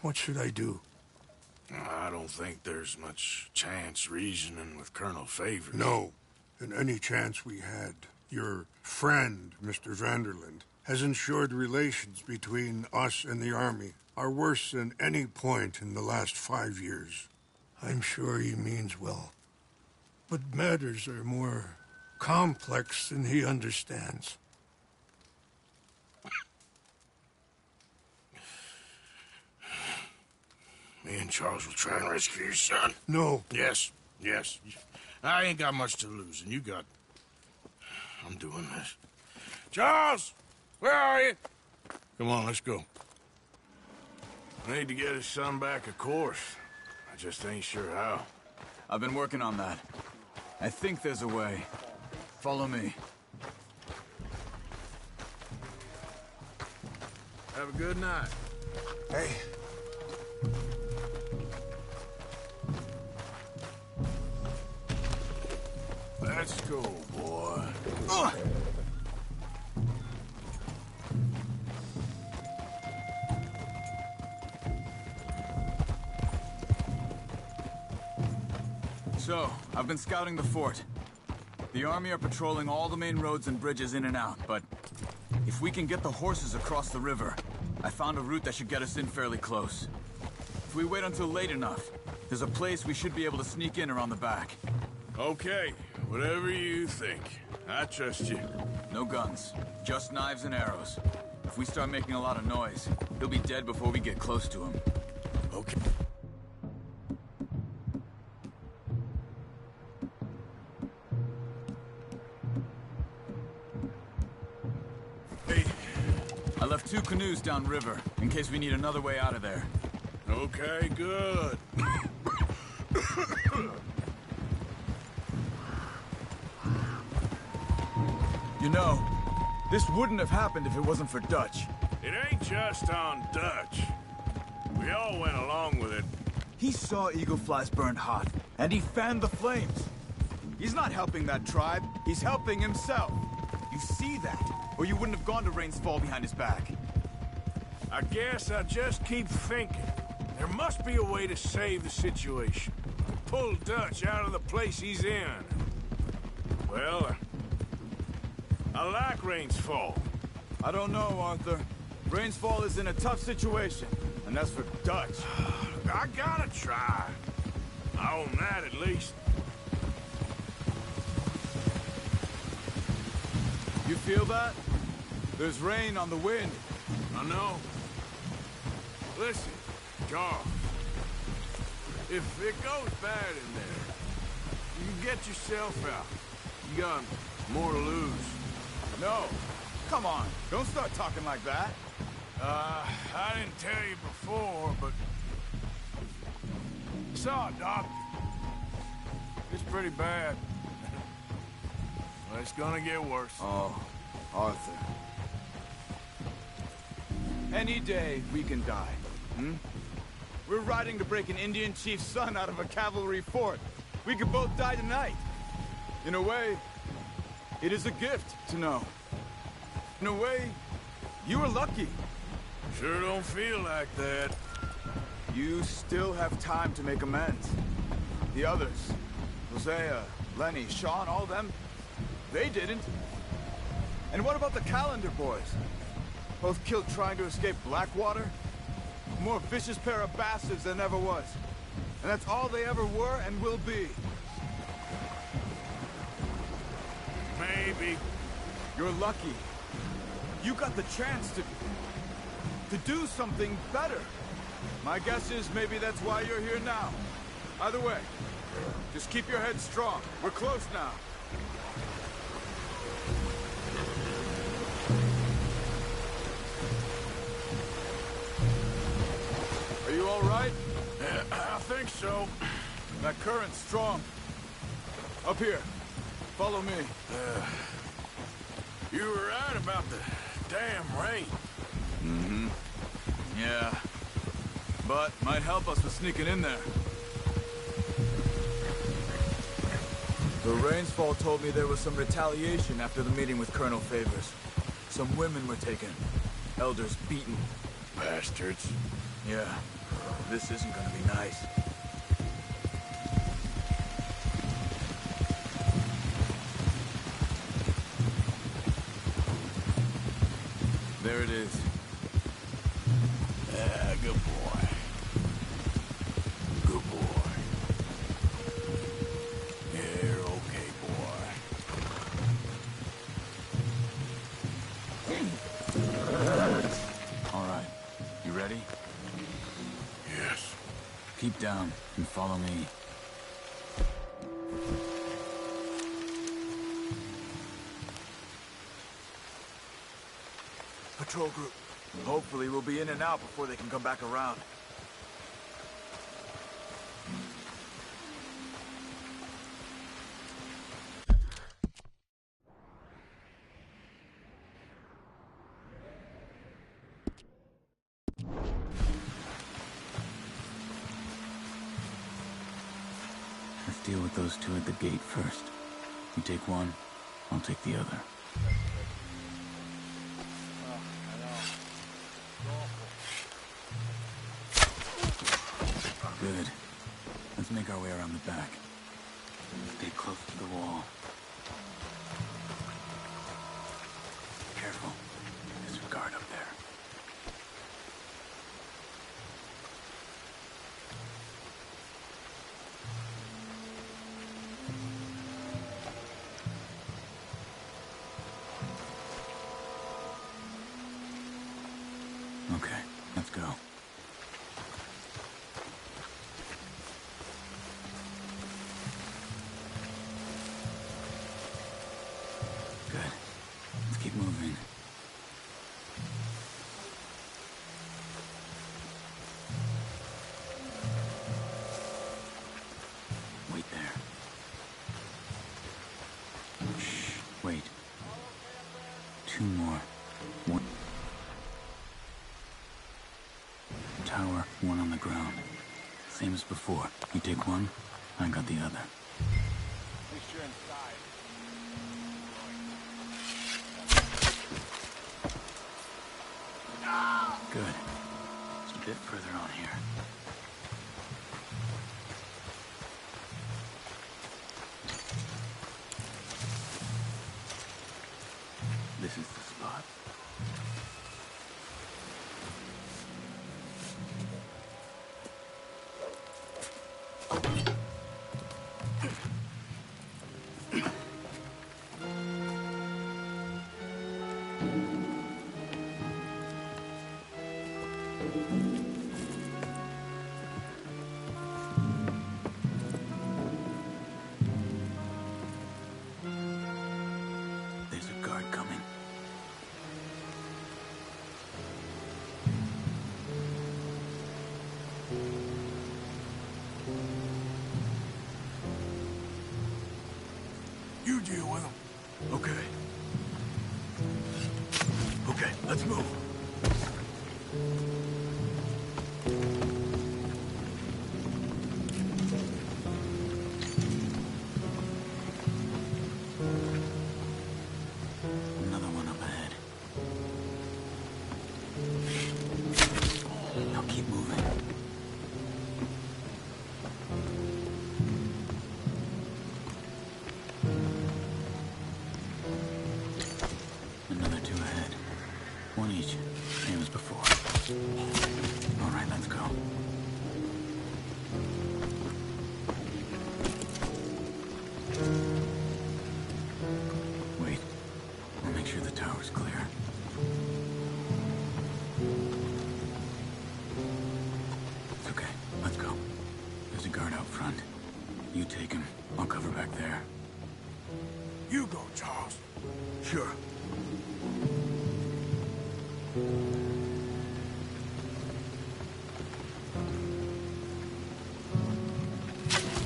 what should I do? I don't think there's much chance reasoning with Colonel Favors. No. And any chance we had, your friend, Mr. Vanderland, has ensured relations between us and the Army are worse than any point in the last 5 years. I'm sure he means well. But matters are more complex than he understands. Me and Charles will try and rescue your son. No. Yes, yes. I ain't got much to lose, and you got... I'm doing this. Charles! Where are you? Come on, let's go. I need to get his son back, of course. I just ain't sure how. I've been working on that. I think there's a way. Follow me. Have a good night. Hey. Let's go, boy. So, I've been scouting the fort. The army are patrolling all the main roads and bridges in and out, but if we can get the horses across the river, I found a route that should get us in fairly close. If we wait until late enough, there's a place we should be able to sneak in around the back. Okay, whatever you think. I trust you. No guns, just knives and arrows. If we start making a lot of noise, he'll be dead before we get close to him. Okay. I left 2 canoes downriver, in case we need another way out of there. Okay, good. You know, this wouldn't have happened if it wasn't for Dutch. It ain't just on Dutch. We all went along with it. He saw Eagle Flies burned hot, and he fanned the flames. He's not helping that tribe, he's helping himself. You see that, or you wouldn't have gone to Rain's Fall behind his back. I guess I just keep thinking. There must be a way to save the situation. Pull Dutch out of the place he's in. Well, I like Rain's Fall. I don't know, Arthur. Rain's Fall is in a tough situation, and that's for Dutch. I gotta try. I own that at least. You feel that? There's rain on the wind. I know. Listen, Charles. If it goes bad in there, you get yourself out. You got more to lose. No. Come on. Don't start talking like that. I didn't tell you before, but... I saw a doctor. It's pretty bad. Well, it's gonna get worse. Oh, Arthur. Any day we can die, hmm? We're riding to break an Indian chief's son out of a cavalry fort. We could both die tonight. In a way, it is a gift to know. In a way, you were lucky. Sure don't feel like that. You still have time to make amends. The others, Hosea, Lenny, Sean, all them, they didn't. And what about the Calendar boys? Both killed trying to escape Blackwater? A more vicious pair of bastards than ever was. And that's all they ever were and will be. Maybe. You're lucky. You got the chance to do something better. My guess is maybe that's why you're here now. Either way, just keep your head strong. We're close now. Are you all right? I think so. That current's strong. Up here. Follow me. You were right about the damn rain. Mm-hmm. Yeah. But might help us with sneaking in there. The Rainsfall told me there was some retaliation after the meeting with Colonel Favors. Some women were taken. Elders beaten. Bastards. Yeah. This isn't gonna be nice. There it is. Yeah, good boy. Good boy. Yeah, you're okay, boy. All right. You ready? Yes. Keep down and follow me. Patrol group. Hopefully we'll be in and out before they can come back around. Let's deal with those two at the gate first. You take one, I'll take the other. Good. Let's make our way around the back. Stay close to the wall. Careful. There's a guard up there. Okay, let's go. Good. Let's keep moving. Wait there. Shh. Wait. Two more. One. Tower, one on the ground. Same as before. You take one, I got the other. Make sure inside. Good. Just a bit further on here. This is the spot. There's a guard coming. deal with them. Okay. Okay, let's move. Another one up ahead. Now keep moving. Another two ahead. One each, same as before. All right, let's go. Wait. I'll make sure the tower's clear. It's okay. Let's go. There's a guard out front. You take him. I'll cover back there. You go, Charles. Sure.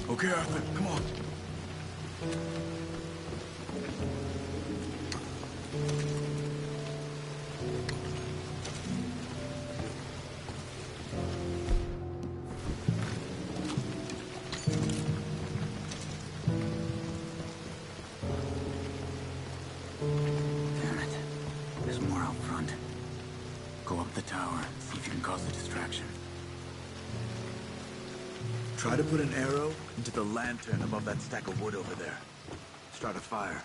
Okay, Arthur, come on. Damn it. There's more out front. Go up the tower, see if you can cause a distraction. Try to put an arrow into the lantern above that stack of wood over there. Start a fire.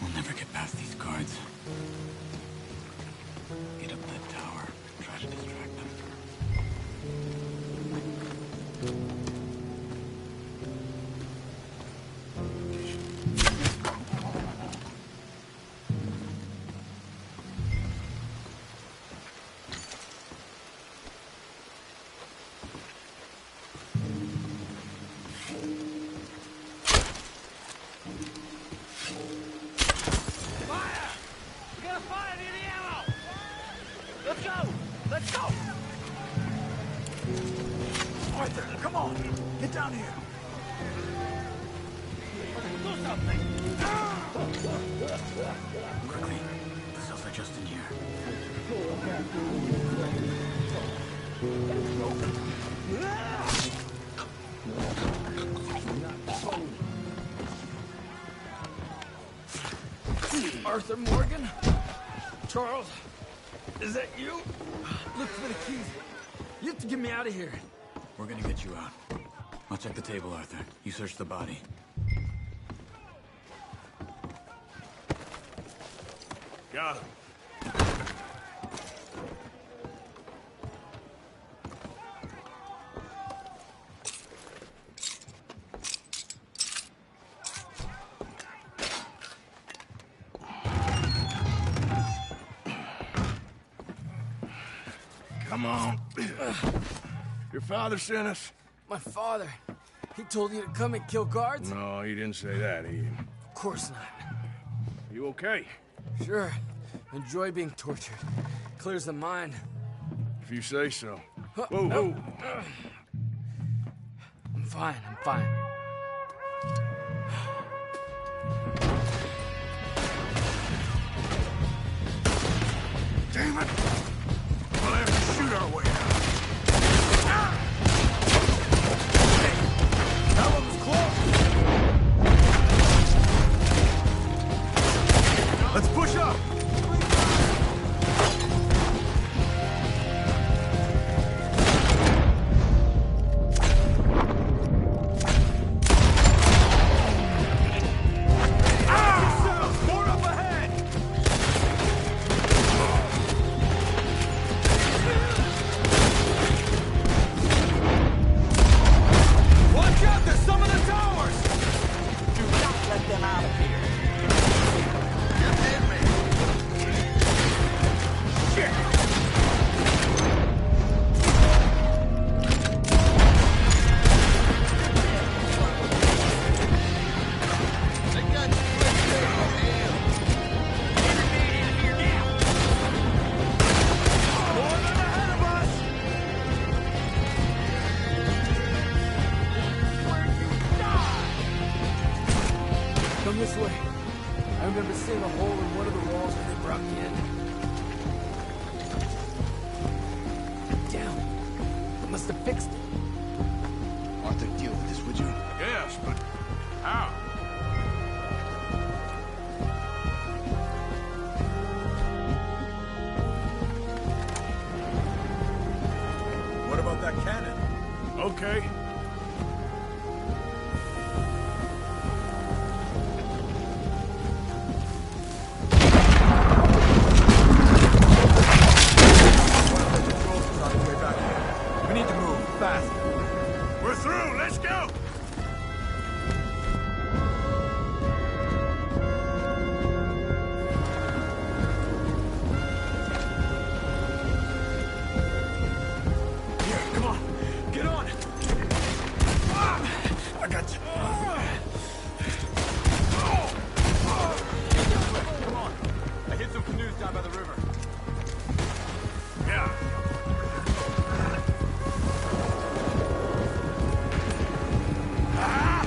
We'll never get past these guards. Get up that tower. Try to distract them. Arthur, come on! Get down here! Do something! Quickly. The cells are just in here. Arthur Morgan? Charles? Is that you? Look for the keys. You have to get me out of here. We're gonna get you out. I'll check the table, Arthur. You search the body. Got him. Come on. Your father sent us? My father. He told you to come and kill guards? No, he didn't say that, Ian. Of course not. Are you okay? Sure. Enjoy being tortured. Clears the mind. If you say so. Huh, Whoa, no. whoa. I'm fine, I'm fine. Damn it! We'll have to shoot our way out. Hey, that one was close. Let's put must have fixed it. Arthur, deal with this, would you? Yes, but how? What about that cannon? Okay. We need to move, fast. We're through. Let's go. Here, come on. Get on. I got you. Come on. I hit some canoes down by the river. Yeah. Ah!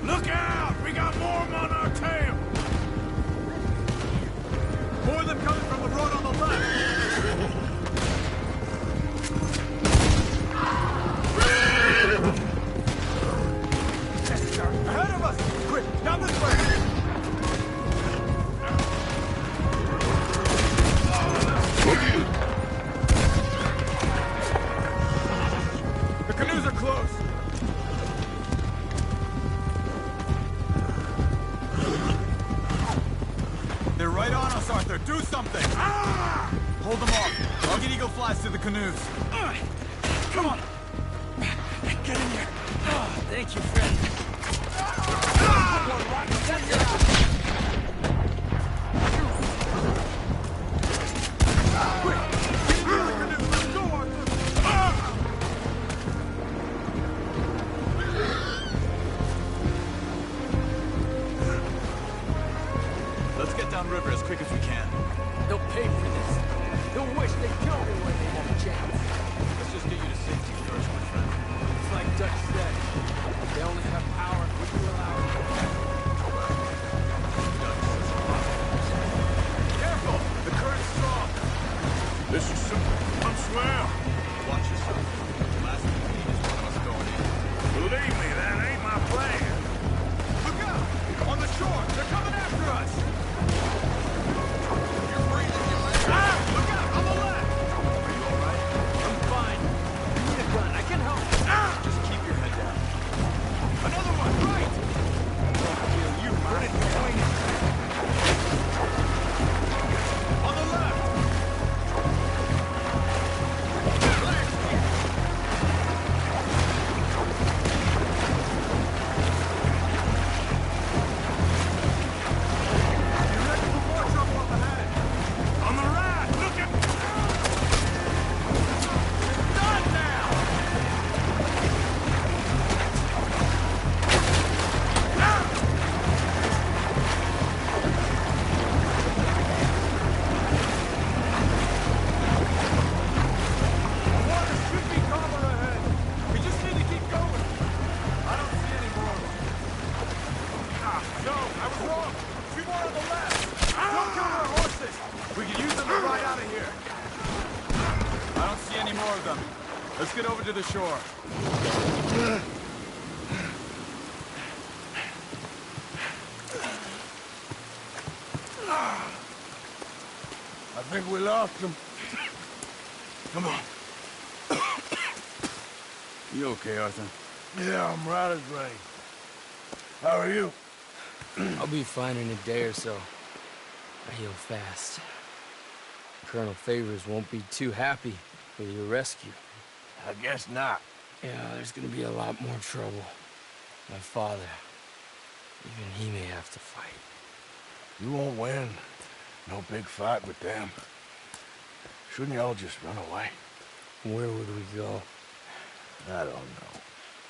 Look out! We got more on our tail. More of them coming from the road on the left. Ahead of us! Quick, down this way! The canoes are close. They're right on us, Arthur. Do something. Ah! Hold them off. I'll get eagle flies to the canoes. Come on! Get in here! Oh, thank you, friend. Let's get downriver as quick as we can. They'll pay for this. They'll wish they killed me when they had a chance. Let's just get you to safety first, my friend. It's like Dutch said. They only have power if we allow it. Careful! The current's strong. This is some swell. Watch yourself. The last thing we need is one of us going in. Believe me, that ain't my plan. Look out! On the shore! They're coming after us! You're breathing your legs. Ah! Look out! On the left! Are you alright? I'm fine. You need a gun. I can help. Ah! Just keep your head down. Another one! Right! I'll kill you, man. On the left! On the right! Look at... Done now! Water should be calmer ahead. We just need to keep going. I don't see any more of them. Ah, no, I was wrong. Two more on the left. Don't kill our horses! We can use them to ride out of here. I don't see any more of them. Let's get over to the shore. I think we lost him. Come on. You okay, Arthur? Yeah, I'm right as rain. How are you? I'll be fine in a day or so. I heal fast. Colonel Favors won't be too happy with your rescue. I guess not. Yeah, there's gonna be a lot more trouble. My father, even he may have to fight. You won't win. No big fight with them. Shouldn't y'all just run away? Where would we go? I don't know.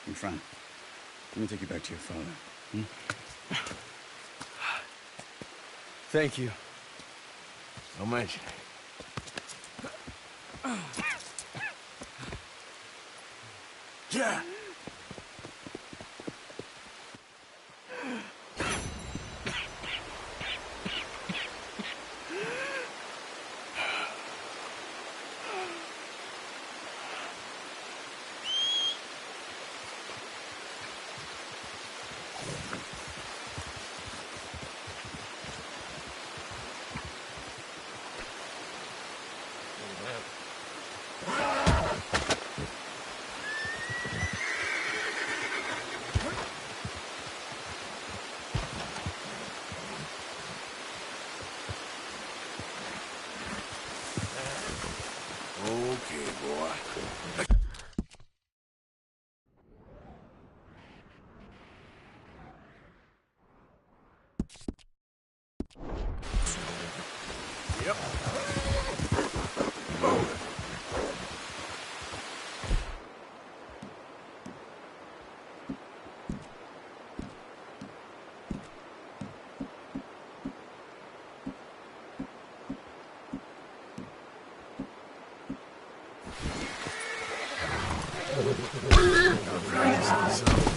In front. Let me take you back to your father. Hmm? Thank you. Don't mention it. Yeah. Practicing something.